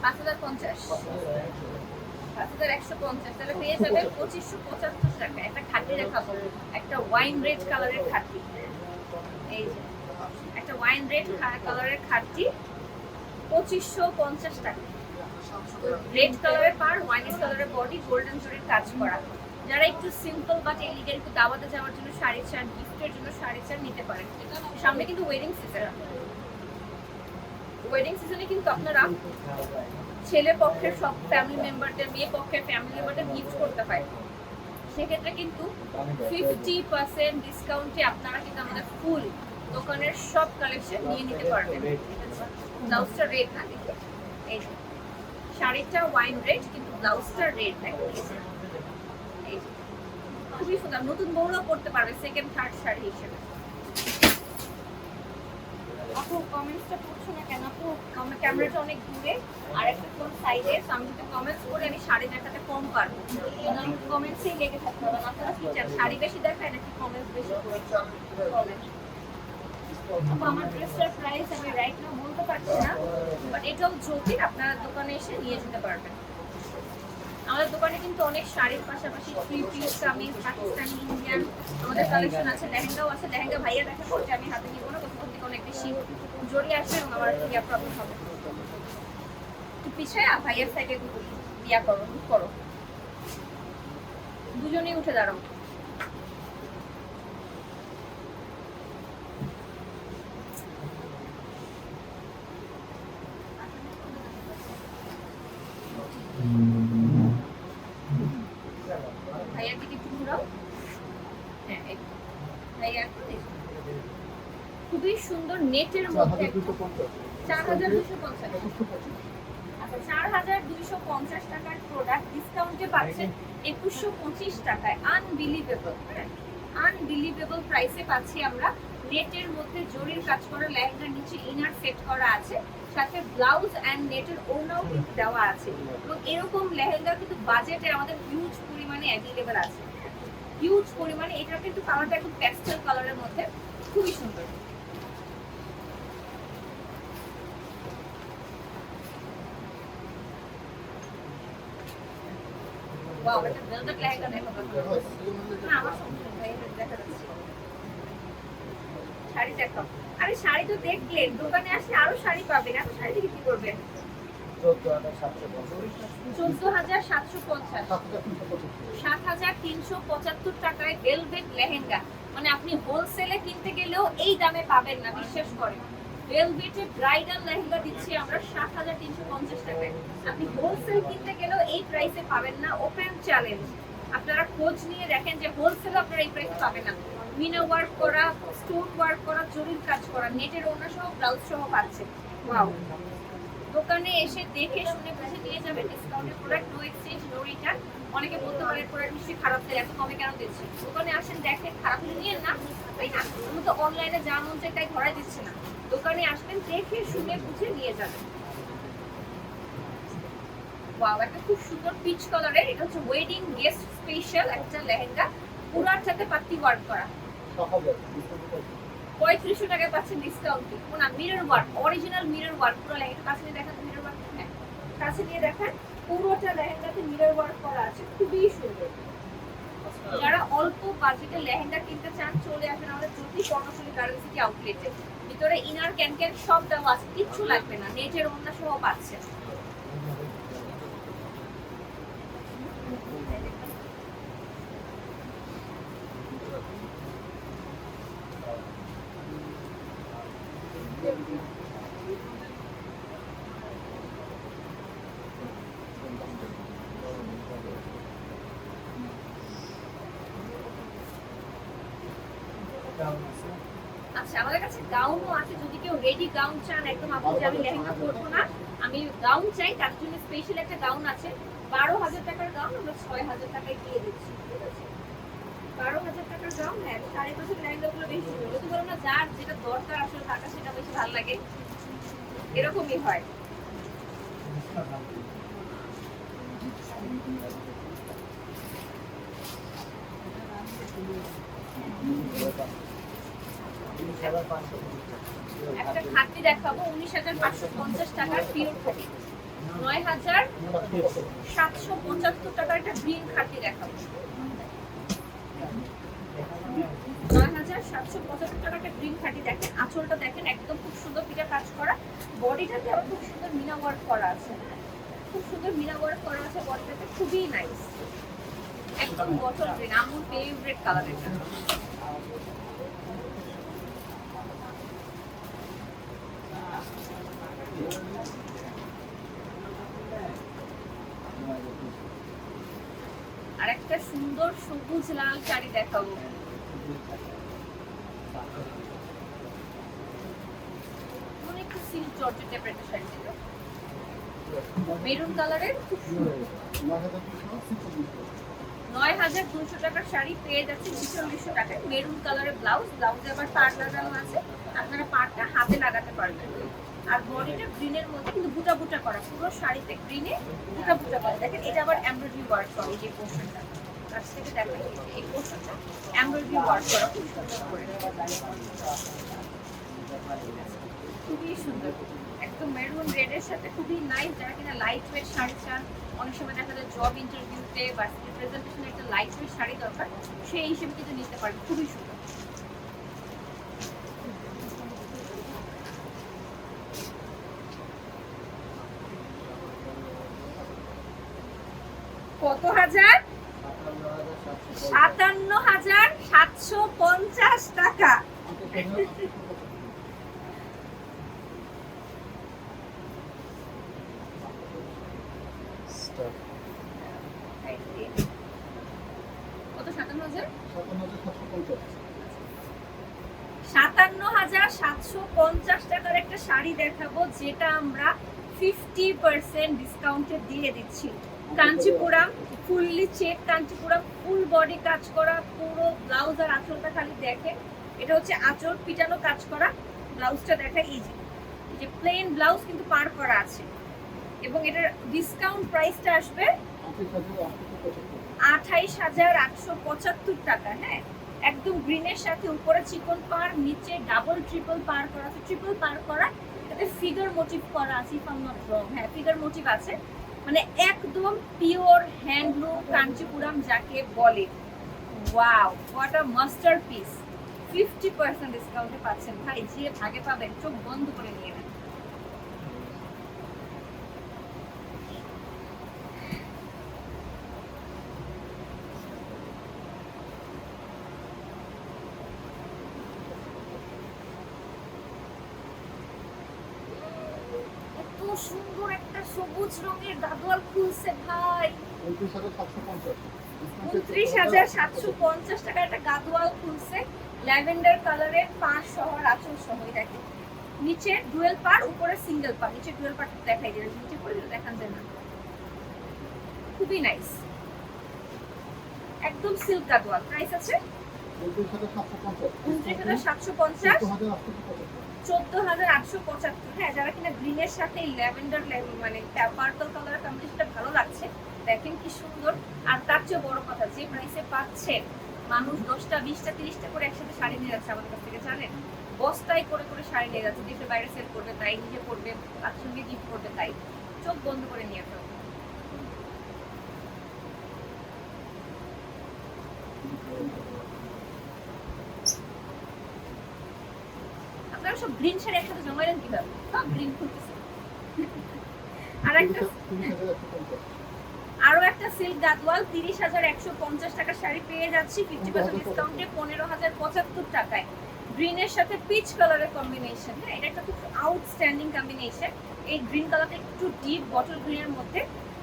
5,050, 5,150, তাহলে পেয়ে যাবে 2,575 টাকা। একটা খাটি দেখাবো, একটা ওয়াইন রেড কালারের খাটি, এই যে একটা ওয়াইন রেড কালারের খাটটি 2550 টাকা। রেড কালারের পার, ওয়াইন কালারের বডি, গোল্ডেন জরির কাজ করা। যারা একটু সিম্পল বাট এলিগেন্ট, একটু দাওয়াতে যাওয়ার জন্য শাড়ি চান, গিফটের জন্য শাড়ি চান, নিতে পারেন। সামনে কিন্তু ওয়েডিং সিজন, ওয়েডিং সিজনে কিন্তু আপনারা ছেলে পক্ষের সব ফ্যামিলি মেম্বারদের, মেয়ে পক্ষের ফ্যামিলি মেম্বারদের গিফট করতে হয়। সেক্ষেত্রে কিন্তু 50% ডিসকাউন্টে আপনারা কিন্তু আমাদের ফুল দোকানের সব কালেকশন নিয়ে নিতে পারবেন। ব্লাউজটা রেড না, দেখি এই যে শাড়িটা ওয়াইন রেড কিন্তু ব্লাউজটা রেড, দেখো এই যে খুবই সুন্দর। নতুন বউরাও পড়তে পারবে সেকেন্ড থার্ড শাড়ি হিসেবে। আপু কমেন্টসটা পড়ছো না কেন? আপু আমার ক্যামেরাটা অনেক দূরে আর একটা ফোন সাইডে, আমি যদি কমেন্টস করে আমি শাড়ি দেখাতে কম পারবো। কমেন্টসেই লেগে থাকতে হবে। আপনারা কি চান, শাড়ি বেশি দেখায় নাকি কমেন্টস বেশি করে? কমেন্ট। আপু আমার ড্রেসটার প্রাইস আমি রাইট নাও বলতে পারছি না, বাট এটাও জ্যোতির, আপনারা দোকানে এসে নিয়ে যেতে পারবেন। আমাদের দোকানে কিন্তু অনেক শাড়ির পাশাপাশি three piece, kameez, Pakistani, Indian আমাদের কালেকশন আছে। লেহেঙ্গাও আছে। লেহেঙ্গা ভাইয়া দেখা করছে, আমি হাতে নিব না, তখন থেকে অনেক বেশি জড়িয়ে আসবে এবং আমার ইয়া প্রবলেম হবে। একটু পিছায় ভাইয়ার সাইডে ইয়া করো, মুভ করো, দুজনেই উঠে দাঁড়াও। ভাইয়ার দিকে একটু ঘুরাও। হ্যাঁ, ভাইয়া খুবই সুন্দর নেটের মধ্যে 4250। আচ্ছা 4250 টাকার প্রোডাক্ট ডিসকাউন্টে পাচ্ছেন 2125 টাকায়। আনবিলিভেবল, হ্যাঁ আনবিলিভেবল প্রাইসে পাচ্ছি আমরা। নেটের মধ্যে জরির কাজ করা, লেহেঙ্গার নিচে ইনার সেট করা আছে, সাথে ব্লাউজ এন্ড নেটের ওড়নাও কিন্তু দেওয়া আছে। এবং এরকম লেহেঙ্গা কিন্তু বাজেটে আমাদের হিউজ পরিমাণে অ্যাভেলেবল আছে, হিউজ পরিমাণে। এটা কিন্তু কালারটা একটু প্যাস্টেল কালারের মধ্যে, খুবই সুন্দর। ওয়াও, এটা ভেলভেট লেহেঙ্গা দেখো। না আমার সমস্যা নেই, এটা দেখা যাচ্ছে। শাড়ি দেখো। আরে শাড়ি তো দেখলেন, দোকানে আসলে আরো শাড়ি পাবেন। এত শাড়ি দেখে কি করবেন? 14,750, 7,375 টাকায় ভেলভেট লেহেঙ্গা। মানে আপনি হোলসেলে কিনতে গেলেও এই দামে পাবেন না, বিশ্বাস করেন। ভেলভেটে ব্রাইডাল লেহেঙ্গা দিচ্ছি আমরা 7,350 টাকায়। আপনি হোলসেল কিনতে গেলেও এই প্রাইসে পাবেন না। ওপেন চ্যালেঞ্জ, আপনারা খোঁজ নিয়ে দেখেন যে হোলসেলে আপনারা এই প্রাইসে পাবেন না। মিনা ওয়ার্ক করা, স্টোন ওয়ার্ক করা, জরির কাজ করা, নেটের ওড়না সহ, ব্লাউজ সহ পাচ্ছেন। ওয়াও, দোকানে এসে দেখে শুনে বুঝে নিয়ে যাবেন। ডিসকাউন্টের product, no exchange, no return. অনেকে বলতে পারে প্রোডাক্ট নিশ্চয়ই খারাপ, তাই এত কমে কেন দিচ্ছি? দোকানে আসেন, দেখেন, খারাপ হলে নিয়ে না, তাই না? আমি তো অনলাইনে যা মন চাই তাই ধরাই দিচ্ছি না। দোকানে আসবেন, দেখে শুনে বুঝে নিয়ে যাবেন। ওয়াও, একটা খুব সুন্দর পিচ কালারের, এটা হচ্ছে ওয়েডিং গেস্ট স্পেশাল একটা লেহেঙ্গা, পুরার সাথে পাত্তি ওয়ার্ক করা। 3500 টাকায় পাচ্ছেন ডিসকাউন্টে। না, mirror work, original mirror work পুরো লেহেঙ্গা। কাছে নিয়ে দেখান মিরর ওয়ার্ক, হ্যাঁ কাছে নিয়ে দেখান। পুরোটা লেহেঙ্গাতে মিরর ওয়ার্ক করা আছে, খুবই সুন্দর। যারা অল্প বাজেটে লেহেঙ্গা কিনতে চান, চলে আসেন আমাদের জ্যোতি কর্ণফুলী গার্মেন্টস সিটি আউটলেটে। ভিতরে ইনার ক্যান সব দেওয়া আছে, কিচ্ছু লাগবে না। নেটের ওড়না সহ পাচ্ছেন। আচ্ছা, আমাদের কাছে গাউনও আছে। যদি কেউ রেডি গাউন চান, একদম আপনি যে আমি লেহেঙ্গা পরবো না, আমি গাউন চাই, তার জন্য স্পেশাল একটা গাউন আছে। 12,000 টাকার গাউন আমরা 6,000 টাকায় দিয়ে দিচ্ছি। ঠিক আছে, 12,000 টাকার গাউন। হ্যাঁ, 5.5 লেহেঙ্গাগুলো বেশি সুন্দর। যদি বলো না যার যেটা দরকার আসলে টাকা, সেটা বেশি ভালো লাগে, এরকমই হয়। একটা খাতি দেখাবো 19,550 টাকার পিওর খাতি। 9,775 টাকার একটা গ্রিন খাতি দেখাবো। 9,775 14,775 টাকা একটা গ্রিন খাটি দেখেন, আঁচলটা দেখেন একদম খুব সুন্দর পিটা কাজ করা, বডিটাতে আবার খুব সুন্দর মিনা ওয়ার্ক করা আছে, খুব সুন্দর মিনা ওয়ার্ক করা আছে বডিটাতে, খুবই নাইস, একদম বটল গ্রিন, আমার ফেভারিট কালার এটা। আর একটা সুন্দর সবুজ লাল শাড়ি দেখাবো, অনেক সিল্ক জর্জেট টাইপের একটা শাড়ি ছিল, মেরুন কালারের, খুব সুন্দর। 9,200 টাকার শাড়ি পেয়ে যাচ্ছে 2,200 টাকায়, মেরুন কালারের ব্লাউজ, ব্লাউজে আবার পাড় লাগানো আছে, আপনারা পাড়টা হাতে লাগাতে পারবেন। আর বডিটা গ্রিনের মধ্যে কিন্তু বুটা বুটা করা, পুরো শাড়িতে গ্রিনে বুটা বুটা করা, দেখেন এটা আবার এমব্রয়ডারি ওয়ার্ক করা, এই যে পোর্শনটা কাছ থেকে দেখেন, এই পোর্শনটা এমব্রয়ডারি ওয়ার্ক করা খুব সুন্দর করে, খুবই সুন্দর, একদম মেরুন রেডের সাথে খুবই নাইস। যারা কিনা লাইট ওয়েট শাড়ি চান, অনেক সময় দেখা যায় জব ইন্টারভিউতে বা প্রেজেন্টেশনে একটা লাইট ওয়েট শাড়ি দরকার, সেই হিসেবে কিন্তু নিতে পারবেন, খুবই সুন্দর। কত হাজার? 57,750 টাকা। কত? 57,000? 57,750 টাকার একটা শাড়ি দেখাবো, যেটা আমরা 50% ডিসকাউন্টে দিয়ে দিচ্ছি। Kanchipuram, fully check Kanchipuram, full body কাজ করা, পুরো ব্লাউজ আর আঁচলটা খালি দেখেন, এটা হচ্ছে আঁচল পিটানো কাজ করা, ব্লাউজটা দেখা ইজি, এই যে প্লেন ব্লাউজ কিন্তু পার করা আছে, এবং এটার ডিসকাউন্ট প্রাইসটা আসবে 28,875 টাকা। হ্যাঁ, একদম গ্রিনের সাথে উপরে চিকন পার, নিচে ডাবল ট্রিপল পার করা আছে, ট্রিপল পার করা, এটাতে ফিগার মোটিভ করা আছে, if I am not wrong, হ্যাঁ ফিগার মোটিভ আছে, মানে একদম পিওর হ্যান্ডলুম কাঞ্চিপুরাম যাকে বলে। ওয়াও, হোয়াট আ মাস্টারপিস, 50% ডিসকাউন্টে পাচ্ছেন ভাই, যে ভাগে পাবেন চোখ বন্ধ করে নিয়ে নেন। এত সুন্দর একটা সবুজ রঙের গাদোয়াল খুলছে ভাই, 29,750 টাকা একটা গাদোয়াল খুলছে, ল্যাভেন্ডার কালারের পাঁচ সহ আঁচল সহ, দেখেন নিচে ডুয়েল পার, উপরে সিঙ্গেল পার, নিচে ডুয়েল পার দেখাই দিল, নিচে পড়ে দেখান যায় না, খুবই নাইস, একদম সিল্ক গাদোয়াল। প্রাইস আছে 29,750, 14,875। হ্যাঁ, যারা কিনা গ্রিনের সাথে ল্যাভেন্ডার মানে পার্পল কালারের কম্বিনেশনটা ভালো লাগছে, দেখেন কি সুন্দর। আর তার চেয়ে বড় কথা, যে প্রাইসে পাচ্ছেন, মানুষ 10টা 20টা 30টা করে একসাথে শাড়ি নিয়ে যাচ্ছে আমাদের কাছ থেকে, জানেন, বস্তায় করে করে শাড়ি নিয়ে যাচ্ছে, দেশের বাইরে সেল করবে তাই, নিজে করবে, তার সঙ্গে গিফট করবে তাই, চোখ বন্ধ করে নিয়ে ফেলবে। আপনারা সব গ্রিন শাড়ি একসাথে জমাইলেন কিভাবে? সব গ্রিন খুলতেছে। আরো একটা সিল্ক গাদওয়াল 30,150 টাকার শাড়ি পেয়ে যাচ্ছি 50% ডিসকাউন্টে 15,075 টাকায়, গ্রিনের সাথে পিচ কালারের কম্বিনেশন। হ্যাঁ, এটা একটা খুব আউটস্ট্যান্ডিং কম্বিনেশন, এই গ্রিন কালারটা একটু ডিপ বটল গ্রিনের মধ্যে,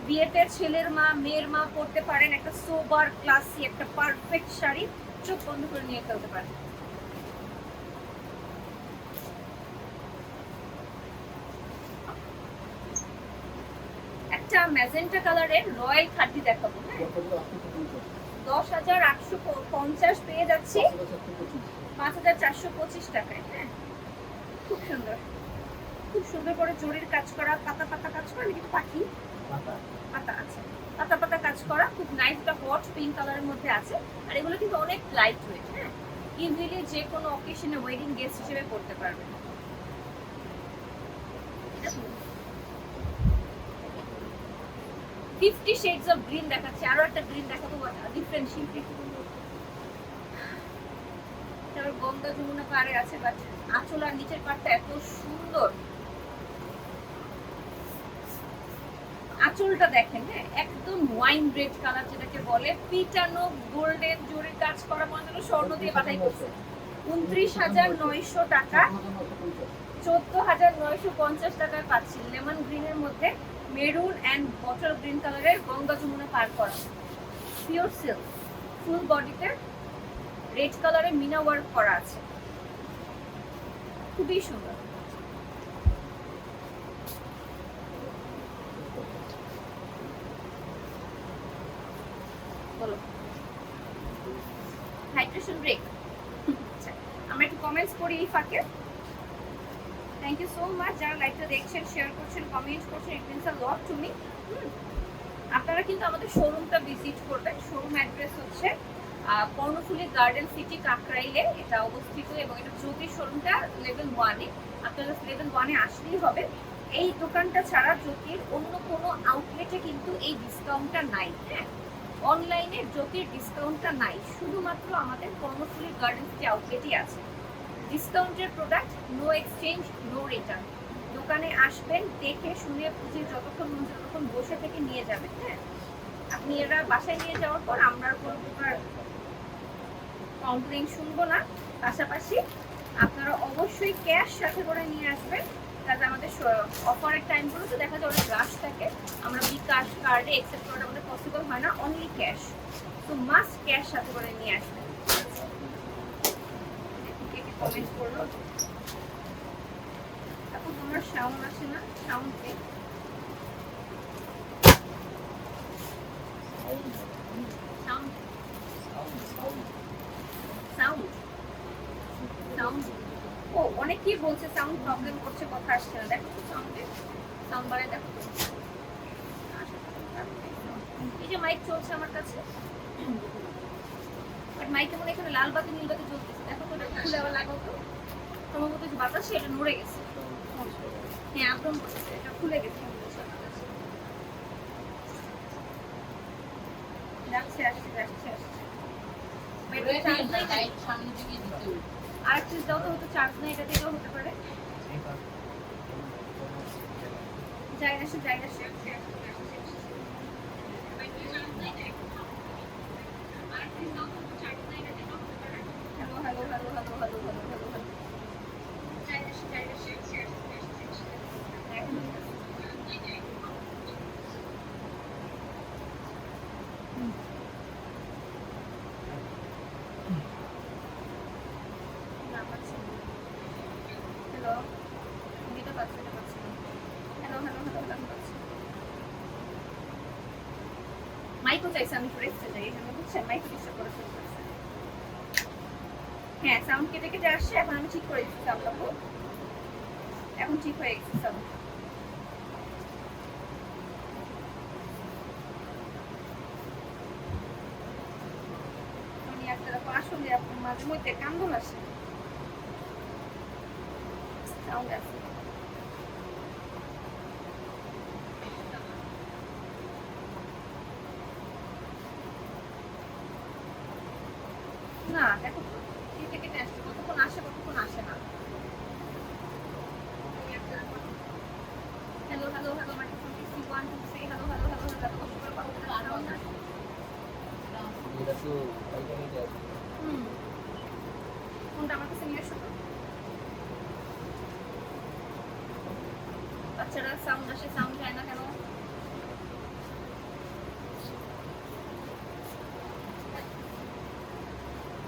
বিয়েতে ছেলের মা মেয়ের মা পরতে পারেন, একটা সোবার ক্লাসি একটা পারফেক্ট শাড়ি, চোখ বন্ধ করে নিয়ে ফেলতে পারেন। একটা ম্যাজেন্টা কালারের রয়্যাল খাদি দেখাবো। হ্যাঁ, 10,850 পেয়ে যাচ্ছি 5,425 টাকায়। হ্যাঁ, খুব সুন্দর, খুব সুন্দর করে জরির কাজ করা, পাতা পাতা কাজ করা, কিন্তু পাখি পাতা আছে, পাতা পাতা কাজ করা, খুব নাইস, একটা হট পিঙ্ক কালারের মধ্যে আছে। আর এগুলো কিন্তু অনেক লাইট ওয়েট। হ্যাঁ, ইজিলি যে কোনো অকেশনে ওয়েডিং গেস্ট হিসেবে পড়তে পারবেন। 50 shades of green দেখাচ্ছে, আরো একটা গ্রিন দেখাবো, ডিফারেন্ট শিল্পী, গঙ্গা যমুনা পাড়ে আছে, বাট আঁচল আর নিচের পাড়টা এত সুন্দর। আঁচলটা দেখেন, হ্যাঁ একদম ওয়াইন রেড কালার যেটাকে বলে, পিটানো গোল্ডেন জরির কাজ করা, মনে হলো স্বর্ণ দিয়ে বাধাই করছে। 29,900 টাকা, 14,950 টাকায় পাচ্ছি লেমন গ্রিনের মধ্যে মেরুন অ্যান্ড বটল গ্রিন কালারের গঙ্গা যমুনা পার করা পিওর সিল্ক, ফুল বডিতে রেড কালারে মিনা ওয়ার্ক করা আছে, খুবই সুন্দর। বলো হাইড্রেশন ব্রেক। আচ্ছা আমরা একটু কমেন্টস করি এই ফাঁকে। থ্যাংক ইউ সো মাচ যারা লাইভটা দেখছেন, শেয়ার করছেন, কমেন্ট করছেন, it means a lot to me. আপনারা কিন্তু আমাদের শোরুমটা ভিজিট করবেন। শোরুম অ্যাড্রেস হচ্ছে কর্ণফুলী গার্ডেন সিটি কাকরাইলে এটা অবস্থিত, এবং এটা জ্যোতির শোরুমটা লেভেল 1-এ। আপনারা লেভেল 1-এ আসলেই হবে। এই দোকানটা ছাড়া জ্যোতির অন্য কোনো আউটলেটে কিন্তু এই ডিসকাউন্টটা নাই। হ্যাঁ, অনলাইনে জ্যোতির ডিসকাউন্টটা নাই, শুধুমাত্র আমাদের কর্ণফুলী গার্ডেন সিটি আউটলেটই আছে। ডিসকাউন্টের product, no exchange, no return. দোকানে আসবেন, দেখে শুনে বুঝে যতক্ষণ মন চায় ততক্ষণ বসে থেকে নিয়ে যাবেন। হ্যাঁ, আপনি এরা বাসায় নিয়ে যাওয়ার পর আমরা কোনো প্রকার কমপ্লেন শুনবো না। পাশাপাশি আপনারা অবশ্যই ক্যাশ সাথে করে নিয়ে আসবেন, তাতে আমাদের অফারের টাইমগুলোতে দেখা যায় অনেক রাশ থাকে, আমরা বিকাশ কার্ডে অ্যাকসেপ্ট করাটা আমাদের পসিবল হয় না, অনলি ক্যাশ। তো মাস্ট ক্যাশ সাথে করে নিয়ে আসবেন। কমেন্ট করলো এখন তোমার সাউন্ড আসে না, sound sound sound sound oh অনেকেই বলছে সাউন্ড প্রবলেম করছে, কথা আসছে না। দেখো তো সাউন্ড বাড়ায় দেখো তো। এই যে মাইক চলছে আমার কাছে, বাট মাইকে মনে এখানে লাল বাতি নীল বাতি জ্বলতেছে। দেখো তো এটা খুলে আবার লাগাও তো, সম্ভবত যে বাতাসে এটা নড়ে গেছে। হ্যাঁ আক্রমণ করতেছে, এটা খুলে গেছে। যাচ্ছে আসছে যাচ্ছে আসছে। আর চিজ দাও তো, হয়তো চার্জ নেই, এটা থেকেও হতে পারে। যাই আসে যাই আসে। Hello hello hello hello hello hello hello hello. যাই আসে যাই আসে। হ্যালো, এটা পাচ্ছি এটা পাচ্ছি। হ্যালো হ্যালো হ্যালো হ্যালো পাচ্ছি। মাইকও চাইছে আমি ফ্রেশে যাই, এই জন্য বুঝছেন মাইক ডিস্টার্ব করে ফেলছে। হ্যাঁ সাউন্ড কেটে কেটে আসছে, এখন আমি ঠিক করে দিচ্ছি সাউন্ডটা। এখন ঠিক হয়ে গেছে সাউন্ড। আমি একটা দেখো আসলে আপনার মাঝে মধ্যে কান্দন আসে, সাউন্ড আসে। না দেখো তো কেটে কেটে আসছে, কতক্ষণ আসে কতক্ষণ আসে না। Hello hello hello microphone testing 1 2 3 hello hello hello hello কষ্ট করে কথা বলতে পারো না। এটা তো পাইকারিতে আছে। কোনটা আমার কাছে নিয়ে আসো তো। বাচ্চারা সাউন্ড আসে, সাউন্ড যায় না কেন?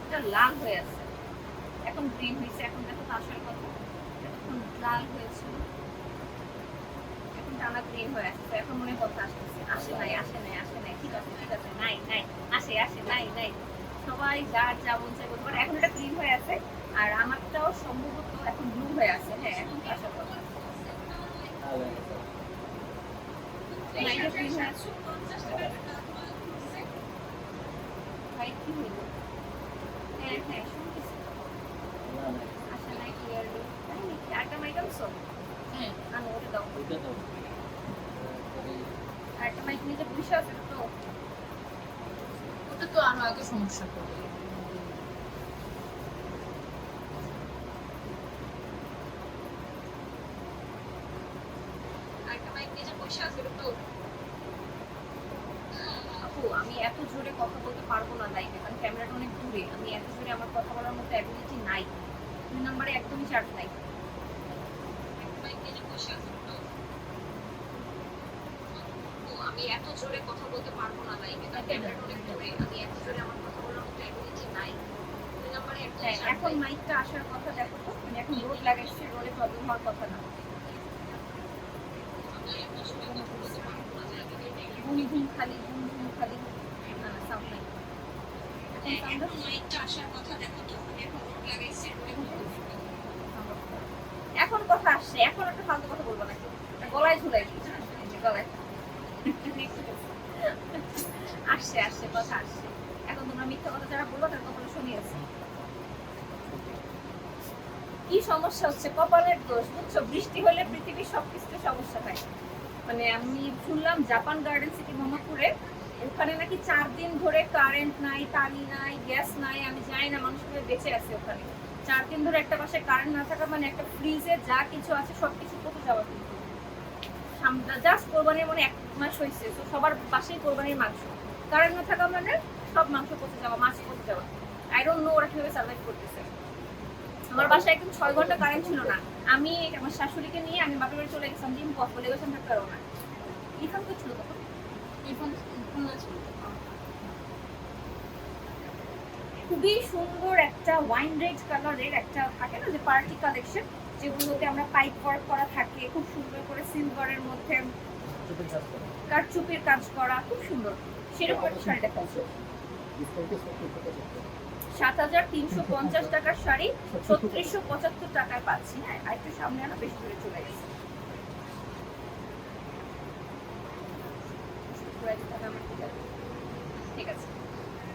এটা লাল হয়ে আছে, এখন গ্রিন হয়েছে। এখন দেখো তো আসার কথা, এখন লাল হয়েছিল, এখন টানা গ্রিন হয়ে আসছে। এখন মনে কথা আসতেছে, আসে নাই আসে নাই আসে নাই, ঠিক আছে ঠিক আছে, নাই নাই, আসে আসে, নাই নাই। সবাই যার যা বলছে বলতে পারে। এখন এটা গ্রিন হয়ে আছে, আর আমারটাও সম্ভবত এখন ব্লু হয়ে আছে। হ্যাঁ এখন আসার কথা। লাইটে গ্রিন হয়ে আছে। ভাই কি হইল? হ্যাঁ হ্যাঁ শুনতেছি। আসে নাই ক্লিয়ারলি। তাই নাকি? আরেকটা মাইক আনছো? হ্যাঁ আনো, ওটা দাও। ওইটা দাও। আরেকটা মাইক নিতে বসে আছে তো। ওটা তো আরো আগে সমস্যা করবে। এত জোরে কথা বলতে পারবো না লাইভে, কারণ ক্যামেরাটা অনেক দূরে, আমি এত জোরে আমার কথা বলার মতো অ্যাবিলিটি নাই, 2 নম্বরে একদমই চার্জ নাই। আমি এত জোরে কথা বলতে পারবো না লাইভে, কারণ ক্যামেরাটা অনেক দূরে, আমি এত জোরে আমার কথা বলার মতো অ্যাবিলিটি নাই। 2 নম্বরে এখন মাইকটা আসার কথা দেখো তো, মানে এখন রোড লাগাইছে, রোডে প্রবলেম হওয়ার কথা না। ঘুম ঘুম খালি, ঘুম ঘুম খালি, না না সাউন্ড নাই। এখন মাইকটা আসার কথা দেখো তো, মানে এখন রোড লাগাইছে, এখন কথা আসছে, এখন একটা ফালতু কথা বলবো নাকি, গলায় ঝুলাই দিচ্ছে, গলায় আসছে আসছে কথা আসছে। এখন তোমরা মিথ্যা কথা যারা বলবো তার কপালে শুনিয়েছে। কি সমস্যা হচ্ছে? কপালের দোষ, বুঝছো? বৃষ্টি হলে পৃথিবীর সবকিছুতে সমস্যা হয়। মানে আমি শুনলাম জাপান গার্ডেন সিটি মোহাম্মদপুরে ওখানে নাকি 4 দিন ধরে কারেন্ট নাই, পানি নাই, গ্যাস নাই, আমি জানি না মানুষ কিভাবে বেঁচে আছে ওখানে। 4 দিন ধরে একটা বাসায় কারেন্ট না থাকা মানে একটা ফ্রিজে যা কিছু আছে সবকিছু পচে যাওয়া, কিন্তু জাস্ট কোরবানির মানে 1 মাস হয়েছে, তো সবার বাসায় কোরবানির মাংস, কারেন্ট না থাকা মানে সব মাংস পচে যাওয়া, মাছ পচে যাওয়া। আই ডোন্ট নো ওরা কিভাবে সার্ভাইভ করতেছে। আমার বাসায় একদম 6 ঘন্টা কারেন্ট ছিল না, আমি আমার শাশুড়িকে নিয়ে আমি বাপের বাড়ি চলে গেছিলাম, জিম পপ বলে গেছিলাম থাকতে পারবো না। ইরফান তো ছিল তখন, ইরফান ছিল। খুবই সুন্দর একটা ওয়াইন রেড কালারের একটা থাকে না যে পার্টি কালেকশন, যেগুলোতে আমরা পাইপ ওয়ার্ক করা থাকে, খুব সুন্দর করে সিলভারের মধ্যে কারচুপির কাজ করা, খুব সুন্দর। সেরকম একটা শাড়ি দেখাচ্ছে 7,350 টাকার শাড়ি ৩৬৭৫ টাকায় পাচ্ছি। হ্যাঁ, আর একটু সামনে আনা, বেশি দূরে চলে গেছে। ঠিক আছে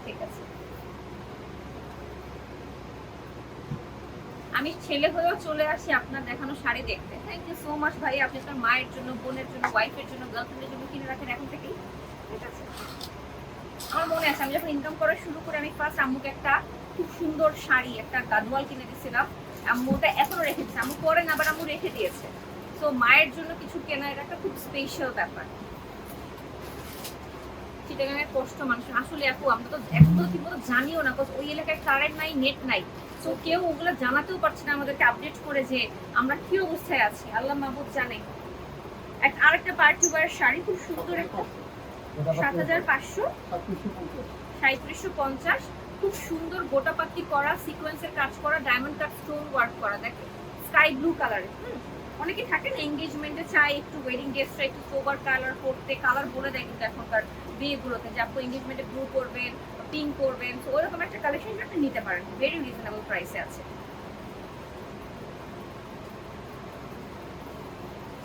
ঠিক আছে, আমি ছেলে হয়েও চলে আসি আপনার দেখানো শাড়ি দেখতে। থ্যাংক ইউ সো মাচ ভাই, আপনি আপনার মায়ের জন্য, বোনের জন্য, ওয়াইফের জন্য, গার্লফ্রেন্ডের জন্য কিনে রাখেন এখন থেকেই। ঠিক আছে, আমার মনে আছে আমি যখন ইনকাম করা শুরু করে আমি ফার্স্ট আম্মুকে একটা খুব সুন্দর শাড়ি, একটা গাদওয়াল কিনে দিয়েছিলাম। আম্মু ওটা এখনো রেখে দিয়েছে, আম্মু পরে না, আবার আম্মু রেখে দিয়েছে। তো মায়ের জন্য কিছু কেনা এটা একটা খুব স্পেশাল ব্যাপার। চিটাগাঙের কষ্ট মানুষের আসলে, আমরা তো এখন তো ঠিক মতো জানিও না, ওই এলাকায় কারেন্ট নাই, নেট নাই, তো কেউ ওগুলো জানাতেও পারছে না আমাদেরকে আপডেট করে যে আমরা কি অবস্থায় আছি, আল্লাহ মাহবুব জানে। আরেকটা পার্টি ওয়্যার শাড়ি খুব সুন্দর, একটা ৭৫০০ ৩৭৫০, খুব সুন্দর গোটাপাতি করা, সিকোয়েন্সের কাজ করা, ডায়মন্ড কাট স্টোন ওয়ার্ক করা, দেখেন স্কাই ব্লু কালারের। অনেকে থাকে না এঙ্গেজমেন্টে চাই একটু ওয়েডিং ড্রেসটা একটু সোবার কালার করতে, কালার বলে দেয় কিন্তু এখনকার বিয়েগুলোতে যে আপনি এঙ্গেজমেন্টে ব্লু করবেন, পিঙ্ক করবেন, তো ওরকম একটা কালেকশন আপনি নিতে পারেন, ভেরি রিজনেবল প্রাইসে আছে।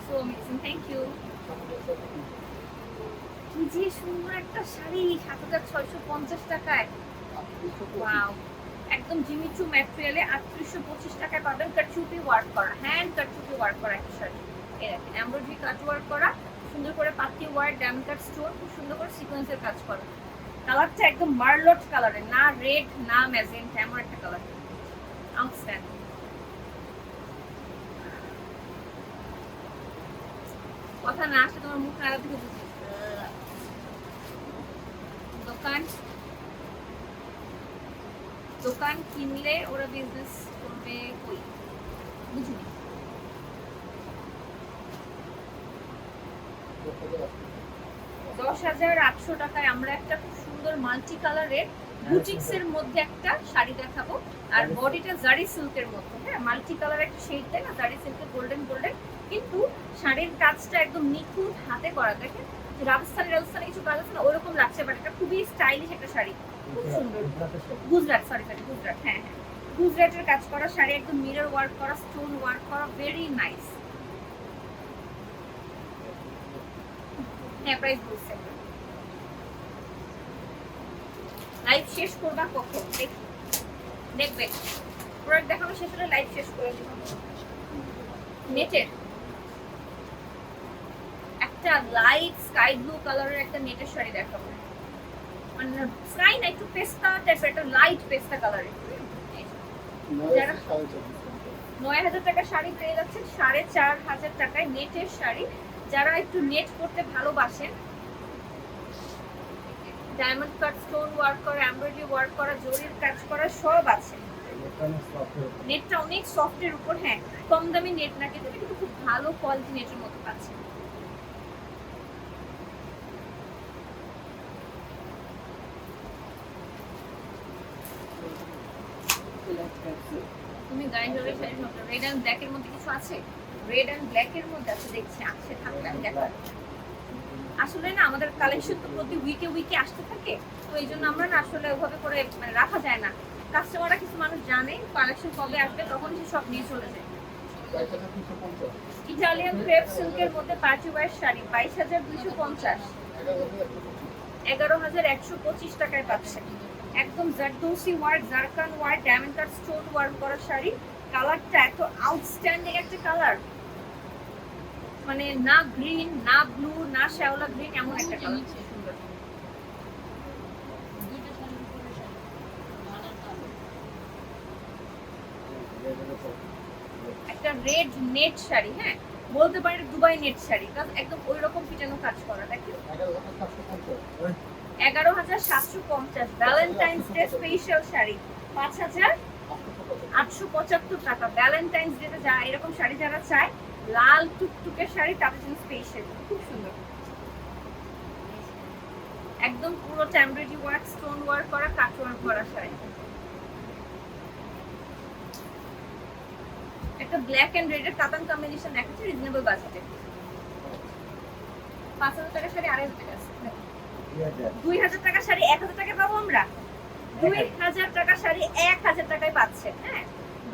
So amazing, thank you. কি যে সুন্দর একটা শাড়ি ৭,৬৫০ টাকায়, ওয়াও, একদম জিমিচু ম্যাটেরিয়ালে ৩৮২৫ টাকায় পাবেন, কাটচুপি ওয়ার্ক করা, হ্যান্ড কাটচুপি ওয়ার্ক করা একটা শাড়ি। এই দেখেন এমব্রয়ডারি কাট ওয়ার্ক করা, সুন্দর করে পাতি ওয়ার্ক, ডায়মন্ড কাট স্টোন, খুব সুন্দর করে সিকোয়েন্সের কাজ করা। কালারটা একদম মার্লট কালারের, না রেড না ম্যাজেন্টা, এমন একটা কালার, আউটস্ট্যান্ডিং। কথা না আসলে তোমার মুখ নাড়া থেকে বুঝি। দোকান কিনলে ওরা বিজনেস করবে কই, বুঝিনি। ১০,৮০০ টাকায় আমরা একটা খুব সুন্দর মাল্টি কালারের বুটিক্সের মধ্যে একটা শাড়ি দেখাবো, আর বডিটা জারি সিল্কের মধ্যে। হ্যাঁ, মাল্টি কালার একটা শেড দেয় না, জারি সিল্কের গোল্ডেন গোল্ডেন, কিন্তু শাড়ির কাজটা একদম নিখুঁত হাতে করা। দেখেন রাজস্থানে কিছু কাজ আছে না, ওরকম লাগছে, বাট এটা খুবই স্টাইলিশ একটা শাড়ি, খুব সুন্দর। গুজরাট, গুজরাট, হ্যাঁ হ্যাঁ, গুজরাটের কাজ করা শাড়ি, একদম মিরর ওয়ার্ক করা, স্টোন ওয়ার্ক করা, ভেরি নাইস। হ্যাঁ, প্রাইস বলছে। লাইভ শেষ করবা কখন দেখবে, প্রোডাক্ট দেখানো শেষ হলে লাইভ শেষ করে দিব। নেটের একটা লাইট স্কাই ব্লু কালারের একটা নেটের শাড়ি দেখাবো, মানে স্কাই না, একটু পেস্তা টাইপের, একটা লাইট পেস্তা কালারের। ৯,০০০ টাকার শাড়ি পেয়ে যাচ্ছেন ৪,৫০০ টাকায় নেটের শাড়ি। যারা একটু নেট করতে ভালোবাসেন, ডায়মন্ড কাট, স্টোন ওয়ার্ক করা, এমব্রয়ডারি ওয়ার্ক করা, জরির কাজ করা সব আছে। নেটটা অনেক সফটের উপর, হ্যাঁ কম দামি নেট না কিন্তু এটা কিন্তু খুব ভালো কোয়ালিটি নেটের মতো পাচ্ছে। তুমি গায়ে জোরে শাড়ি সব রেড এন্ড ব্ল্যাক এর মধ্যে কিছু আছে? রেড এন্ড ব্ল্যাক এর মধ্যে আছে দেখছি, আছে থাকলে আমি দেখাবো। আসলে না আমাদের কালেকশন তো প্রতি উইকে আসতে থাকে, তো এই জন্য আমরা না আসলে ওভাবে করে মানে রাখা যায় না। কাস্টমাররা কিছু মানুষ জানে কালেকশন কবে আসবে তখন সে সব নিয়ে চলে যায়। ইটালিয়ান ক্রেপ সিল্কের মধ্যে পার্টি ওয়্যার শাড়ি 22,250, 11,125 টাকায় পাচ্ছে। একদম zardozi work, zircon work, diamond cut, stone work করা শাড়ি। কালারটা এত আউটস্ট্যান্ডিং একটা কালার, মানে না গ্রিন না ব্লু না শ্যাওলা গ্রিন, এমন একটা কালার। একটা রেড নেট শাড়ি, হ্যাঁ বলতে পারি দুবাই নেট শাড়ি, কারণ একদম ওই রকম পিটানো কাজ করা। দেখেন 11,750, ভ্যালেন্টাইন্স ডে স্পেশাল শাড়ি 5,875 টাকা। ভ্যালেন্টাইন্স ডে তে যারা এরকম শাড়ি যারা চায়, লাল টুকটুকে শাড়ি তাদের জন্য স্পেশাল, খুব সুন্দর। একদম পুরো এমব্রয়ডারি ওয়ার্ক, স্টোন ওয়ার্ক করা, কাট ওয়ার্ক করা শাড়ি। একটা ব্ল্যাক এন্ড রেড এর কাতান কম্বিনেশন দেখাচ্ছি রিজনেবল বাজেটে। 5,000 টাকা শাড়ি 2,500 টাকা আছে। 2,000 টাকা শাড়ি 1,000 টাকায় পাবো আমরা। 2,000 টাকা শাড়ি 1,000 টাকায় পাচ্ছে। হ্যাঁ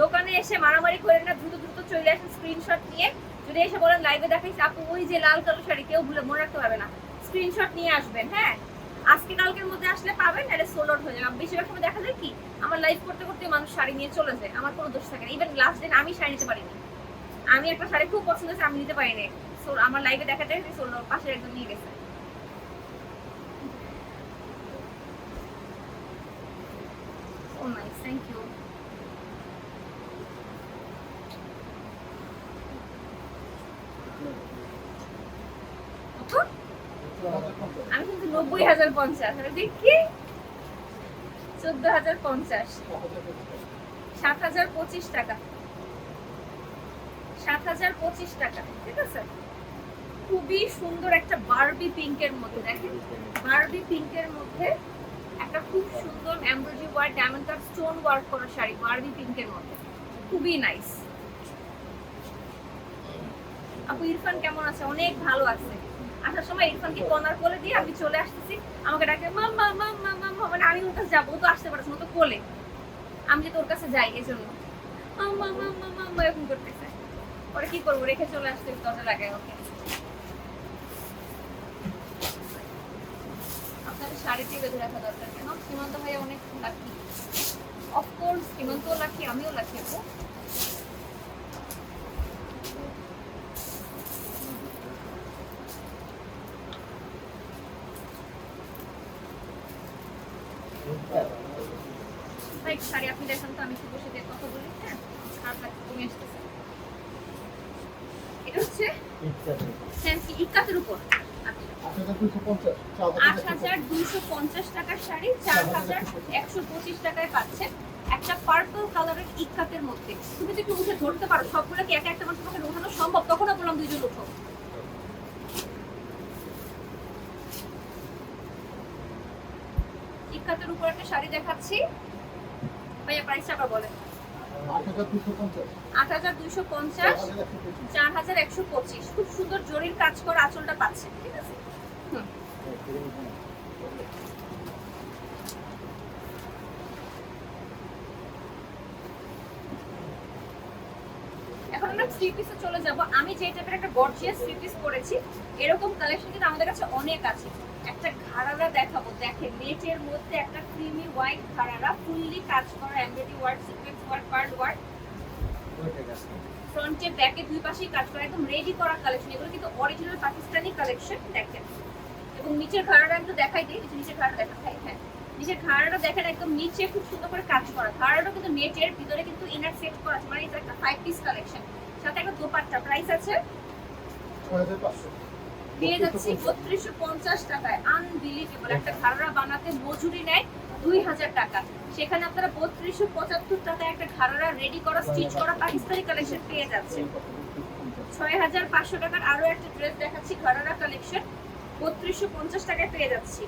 দোকানে এসে মারামারি করে না, দ্রুত দ্রুত চলে আসেন স্ক্রিনশট নিয়ে। যদি এসে বলেন লাইভে দেখাইছি আপু ওই যে লাল কালো শাড়ি, কেউ ভুলে মনে রাখতে পারবে না, স্ক্রিনশট নিয়ে আসবেন। হ্যাঁ আজকে কালকের মধ্যে আসলে পাবেন, নাহলে সোল্ড আউট হয়ে যাবে। বেশিরভাগ সময় দেখা যায় কি আমার লাইভ করতে করতে মানুষ শাড়ি নিয়ে চলে যায়, আমার কোনো দোষ থাকে না। ইভেন লাস্ট দিন আমি শাড়ি নিতে পারিনি, আমি একটা শাড়ি খুব পছন্দ হয়েছে আমি নিতে পারিনি, সো আমার লাইভে দেখা যায় সোল্ড আউট, পাশে একজন নিয়ে গেছে। Oh nice, thank you. আমি কিন্তু 90,050, দেখি 14,050, 7,025 টাকা, 7,025 টাকা, ঠিক আছে। খুবই সুন্দর একটা বারবি পিঙ্কের মধ্যে, দেখেন বারবি পিঙ্কের মধ্যে একটা খুব সুন্দর embroidery work, diamond cut, stone work করা শাড়ি বারবি পিঙ্কের মধ্যে, খুবই নাইস। আপু ইরফান কেমন আছে? অনেক ভালো আছে। আসার সময় ইরফানকে কর্নার কোলে দিয়ে আমি চলে আসতেছি, আমাকে ডাকে মাম্মা মাম্মা মাম্মা, মানে আমি ওর কাছে যাবো, ও তো আসতে পারছে না, তো কোলে আমি যে তোর কাছে যাই এই জন্য মাম্মা মাম্মা মাম্মা এরকম করতেছে। পরে কি করবো, রেখে চলে আসতে দরজা লাগায় ওকে। আপনাদের শাড়িতে বেঁধে রাখা দরকার কেন? সীমান্ত ভাই অনেক লাকি, অফকোর্স সীমান্তও লাকি, আমিও লাকি আপু। ভাই শাড়ি আপনি দেখেন তো, আমি একটু বসে দিয়ে কথা বলি। হ্যাঁ খারাপ লাগছে, তুমি আসতেছে। এটা হচ্ছে ফ্যান্সি ইক্কাতের উপর 8,250 টাকার শাড়ি 4,125 টাকায় পাচ্ছেন। একটা পার্পল কালারের ইক্কাতের মধ্যে। তুমি যদি একটু উঠে ধরতে পারো, সবগুলো কি একা একটা মানুষের পক্ষে উঠানো সম্ভব? তখনও বললাম দুইজন উঠো। ইক্কাতের উপর একটা শাড়ি দেখাচ্ছি, ভাইয়া প্রাইসটা আবার বলেন। 8,250, 4,125। খুব সুন্দর জরির কাজ করা আঁচলটা পাচ্ছে, ঠিক আছে। এখন আমরা থ্রি পিসে চলে যাব। আমি যে টাইপের একটা গর্জিয়াস থ্রি পিস করেছি, এরকম কালেকশন কিন্তু আমাদের কাছে অনেক আছে। একটা ঘাড়ারা দেখাবো, দেখেন নেটের মধ্যে একটা ক্রিমি হোয়াইট ঘাড়ারা, ফুললি কাজ করা embroidery work, sequence work, pearl work, ফ্রন্টে ব্যাকে দুই পাশেই কাজ করা, একদম রেডি করা কালেকশন। এগুলো কিন্তু অরিজিনাল পাকিস্তানি কালেকশন, দেখেন। এবং নিচের ঘাড়াটা একটু দেখাই দিই, নিচের ঘাড়াটা দেখাই। হ্যাঁ নিচের ঘাড়াটা দেখেন, একদম নিচে খুব সুন্দর করে কাজ করা। ঘাড়াটা কিন্তু নেটের ভিতরে কিন্তু ইনার সেট করা আছে, মানে এটা একটা 5 পিস কালেকশন, সাথে একটা দোপাট্টা। প্রাইস আছে পেয়ে যাচ্ছি 3250 টাকায়। আনবিলিভেবল, একটা ঘাড়রা বানাতে মজুরি নেয় 2000 টাকা, সেখানে আপনারা 3275 টাকায় একটা ঘাড়রা রেডি করা স্টিচ করা পাকিস্তানি কালেকশন পেয়ে যাচ্ছেন। 6500 টাকার আরো একটা ড্রেস দেখাচ্ছি, ঘাড়রা কালেকশন 3250 টাকায় পেয়ে যাচ্ছি।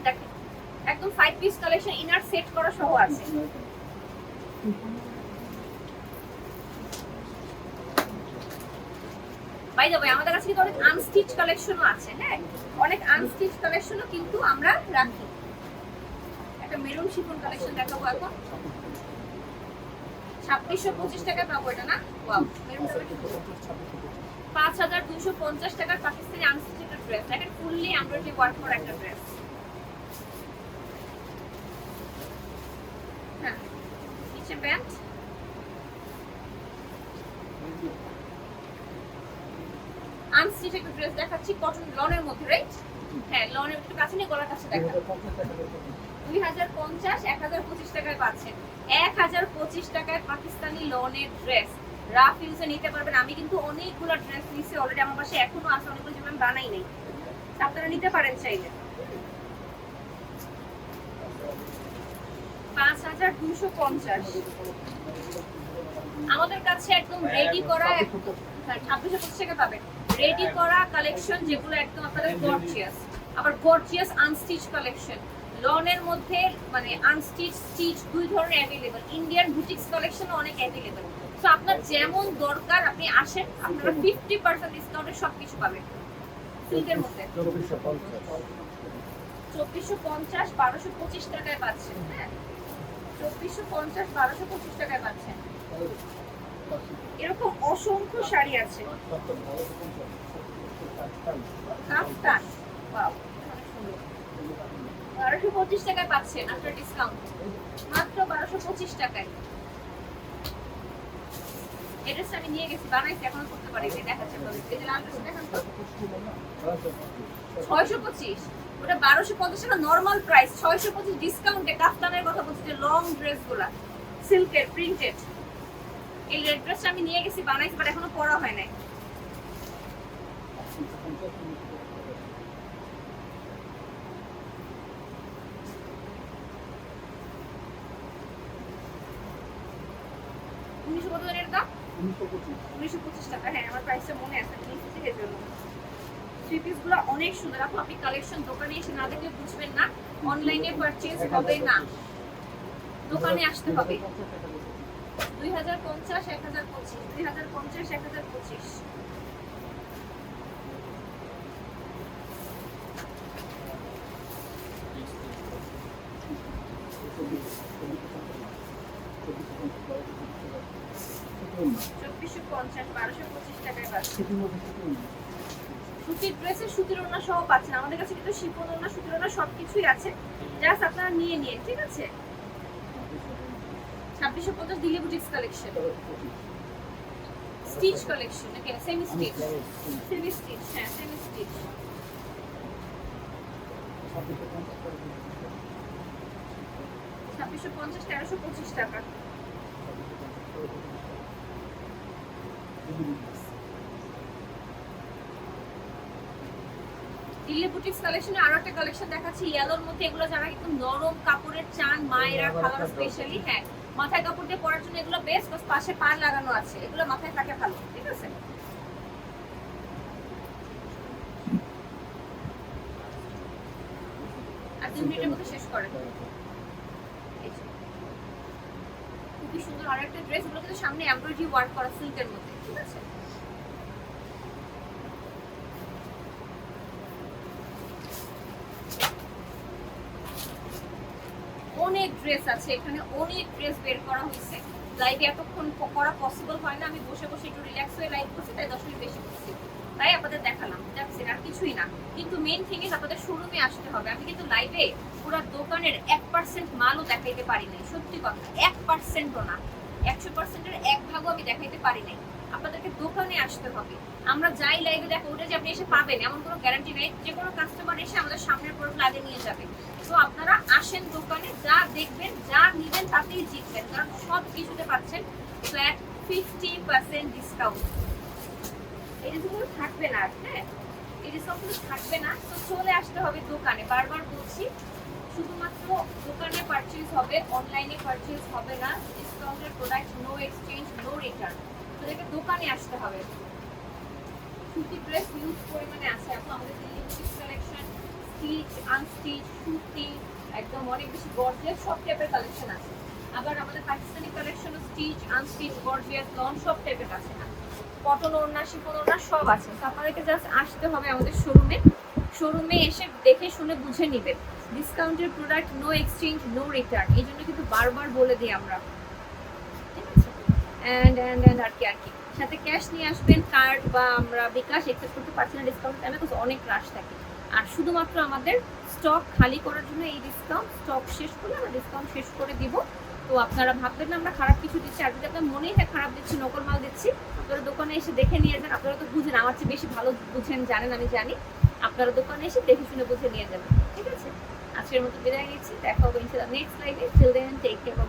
দেখেন একদম 5 পিস কালেকশন, ইনার সেট করা সহ আছে। বাই দ্য ওয়ে আমাদের কাছে কিন্তু অনেক আনস্টিচ কালেকশনও আছে, হ্যাঁ অনেক আনস্টিচ কালেকশনও কিন্তু আমরা রাখি। একটা মেরুন শিফন কালেকশন দেখাবো এখন, 2625 টাকায় পাবো এটা না? ওয়াও, মেরুন 5250 টাকার পাকিস্তানি আনস্টিচ একটা ড্রেস, দেখেন ফুললি এমব্রয়ডারি ওয়ার্ক করা একটা ড্রেস। হ্যাঁ নিচে প্যান্ট, আনস্টিচ একটা ড্রেস দেখাচ্ছি কটন লনের মধ্যে, রাইট? হ্যাঁ লনের একটু কাছে নিয়ে গলার কাছে দেখা। 2050 1025 টাকায় পাচ্ছেন। 1025 টাকায় পাকিস্তানি লনের ড্রেস রাফ ইউজে নিতে পারবেন। আমি কিন্তু অনেকগুলো ড্রেস নিয়েছি অলরেডি, আমার পাশে এখনো আছে অনেকগুলো যেগুলো আমি বানাই নাই, আপনারা নিতে পারেন চাইলে। 5250 আমাদের কাছে একদম রেডি করা 2625 টাকা পাবেন। রেডি করা কালেকশন যেগুলো একদম আপনাদের গর্জিয়াস, আবার গর্জিয়াস আনস্টিচ কালেকশন লনের মধ্যে, মানে আনস্টিচ স্টিচ দুই ধরনের অ্যাভেলেবল। ইন্ডিয়ান বুটিক্স কালেকশন অনেক অ্যাভেলেবল। সো আপনার যেমন দরকার আপনি আসেন, আপনারা 50% ডিসকাউন্টে সবকিছু পাবেন সিল্কের মধ্যে। 2450 1225 টাকায় পাচ্ছেন, হ্যাঁ 2450 1225 টাকায় পাচ্ছেন। এরকম অসংখ্য শাড়ি আছে। কাফতান, ওয়াও অনেক সুন্দর। 1225 টাকায় পাচ্ছেন আফটার ডিসকাউন্ট, মাত্র 1225 টাকায়। এড্রেসটা আমি নিয়ে গেছি, বানাইছি, এখনো করতে পারি না, দেখাচ্ছি আপনাদের। এই যে লাল ড্রেসটা দেখেন তো, 625, ওটা 1250 টাকা নরমাল প্রাইস, 625 ডিসকাউন্টে। কাফতানের কথা বলছি, যে লং ড্রেসগুলা সিল্কের প্রিন্টেড। এই রেড ড্রেসটা আমি নিয়ে গেছি, বানাইছি, বাট এখনো পরা হয় নাই। কত এর দাম? 1925 টাকা। হ্যাঁ আমার প্রাইসটা মনে আছে, আমি নিয়েছি এর জন্য। থ্রি পিস গুলো অনেক সুন্দর। আপনি কালেকশন দোকানে এসে না দেখলে বুঝবেন না, অনলাইনে পারচেজ হবে না, দোকানে আসতে হবে। 2050 1025, 2050 1025। সুতির ড্রেসে সুতির ওড়না সহ পাচ্ছেন আমাদের কাছে, কিন্তু শিফন ওড়না সুতির ওড়না সবকিছুই আছে, জাস্ট আপনারা নিয়ে নিন, ঠিক আছে? 2650 Delhi boutiques collection, stitch collection, okay semi stitch, semi stitch, হ্যাঁ সেমি স্টিচ। 2650 1325 টাকা। দিল্লি বুটিক্স কালেকশনে আরো একটা কালেকশন দেখাচ্ছি ইয়েলোর মধ্যে। এগুলো যারা একদম নরম কাপড়ের চান, মায়েরা খালারা স্পেশালি, হ্যাঁ মাথায় কাপড় দিয়ে পরার জন্য এগুলো বেস্ট। বাস পাশে পার লাগানো আছে, এগুলো মাথায় থাকে ভালো, ঠিক আছে? আর 2 মিনিটের মধ্যে শেষ করে। খুবই সুন্দর আরো একটা ড্রেস, এগুলো কিন্তু সামনে এমব্রয়ডারি ওয়ার্ক করা সিল্কের মধ্যে, ঠিক আছে? অনেক ড্রেস আছে এখানে, অনেক ড্রেস বের করা হয়েছে। লাইভে এতক্ষণ করা পসিবল হয় না, আমি বসে বসে একটু রিল্যাক্স হয়ে লাইভ করছি, তাই 10 মিনিট বেশি করছি, তাই আপনাদের দেখালাম, দেখছেন আর কিছুই না। কিন্তু মেইন থিং ইজ আপনাদের শোরুমে আসতে হবে। আমি কিন্তু লাইভে পুরো দোকানের 1% মালও দেখাইতে পারি নাই, সত্যি কথা 1%ও না, 100%-এর 1 ভাগও আমি দেখাইতে পারি নাই। আপনাদেরকে দোকানে আসতে হবে। আমরা যাই লাইভে দেখো ওটা যে আপনি এসে পাবেন এমন কোনো গ্যারান্টি নেই। যে কোনো কাস্টমার এসে আমাদের সামনের প্রোডাক্ট আগে নিয়ে যাবে। তো আপনারা আসেন দোকানে, যা দেখবেন যা নেবেন তাতেই জিতবেন, কারণ সব কিছুতে পাচ্ছেন ফ্ল্যাট 50% ডিসকাউন্ট। এই ডিসকাউন্ট থাকবে না আর, হ্যাঁ এই ডিসকাউন্ট থাকবে না। তো চলে আসতে হবে দোকানে, বারবার বলছি শুধুমাত্র দোকানে পারচেজ হবে, অনলাইনে পারচেজ হবে না। ডিসকাউন্টের product no exchange no return, তোদেরকে দোকানে আসতে হবে। সুতি ড্রেস ইউজ পরিমাণে আছে এখন আমাদের লিমিটেড কালেকশন, স্টিচ আনস্টিচ সুতি একদম অনেক বেশি গর্জিয়াস সব টাইপের কালেকশন আছে। আবার আমাদের পাকিস্তানি কালেকশনও স্টিচ আনস্টিচ গর্জিয়াস লন সব টাইপের আছে না, কটন ওড়না শিফন ওড়না সব আছে। তো আপনাদেরকে জাস্ট আসতে হবে আমাদের শোরুমে এসে দেখে শুনে বুঝে নেবেন। ডিসকাউন্টের product no exchange no return, এই জন্য কিন্তু বারবার বলে দিই আমরা, ঠিক আছে। অ্যান্ড আর কি সাথে ক্যাশ নিয়ে আসবেন, কার্ড বা আমরা বিকাশ অ্যাকসেপ্ট করতে পারছি না ডিসকাউন্ট টাইমে, তো অনেক রাশ থাকে। আর শুধুমাত্র আমাদের স্টক খালি করার জন্য এই ডিসকাউন্ট, স্টক শেষ করলে আমরা ডিসকাউন্ট শেষ করে দিব। তো আপনারা ভাববেন না আমরা খারাপ কিছু দিচ্ছি, আর যদি আপনার মনেই হয় খারাপ দিচ্ছি নকল মাল দিচ্ছি, আপনারা দোকানে এসে দেখে নিয়ে যান। আপনারা তো বুঝেন, আমার চেয়ে বেশি ভালো বুঝেন জানেন, আমি জানি। আপনারা দোকানে এসে দেখে শুনে বুঝে নিয়ে যাবেন, ঠিক আছে। আজকের মতো বিদায় নিচ্ছি, দেখা হবে ইনশাআল্লাহ নেক্সট লাইভে। Till then take care.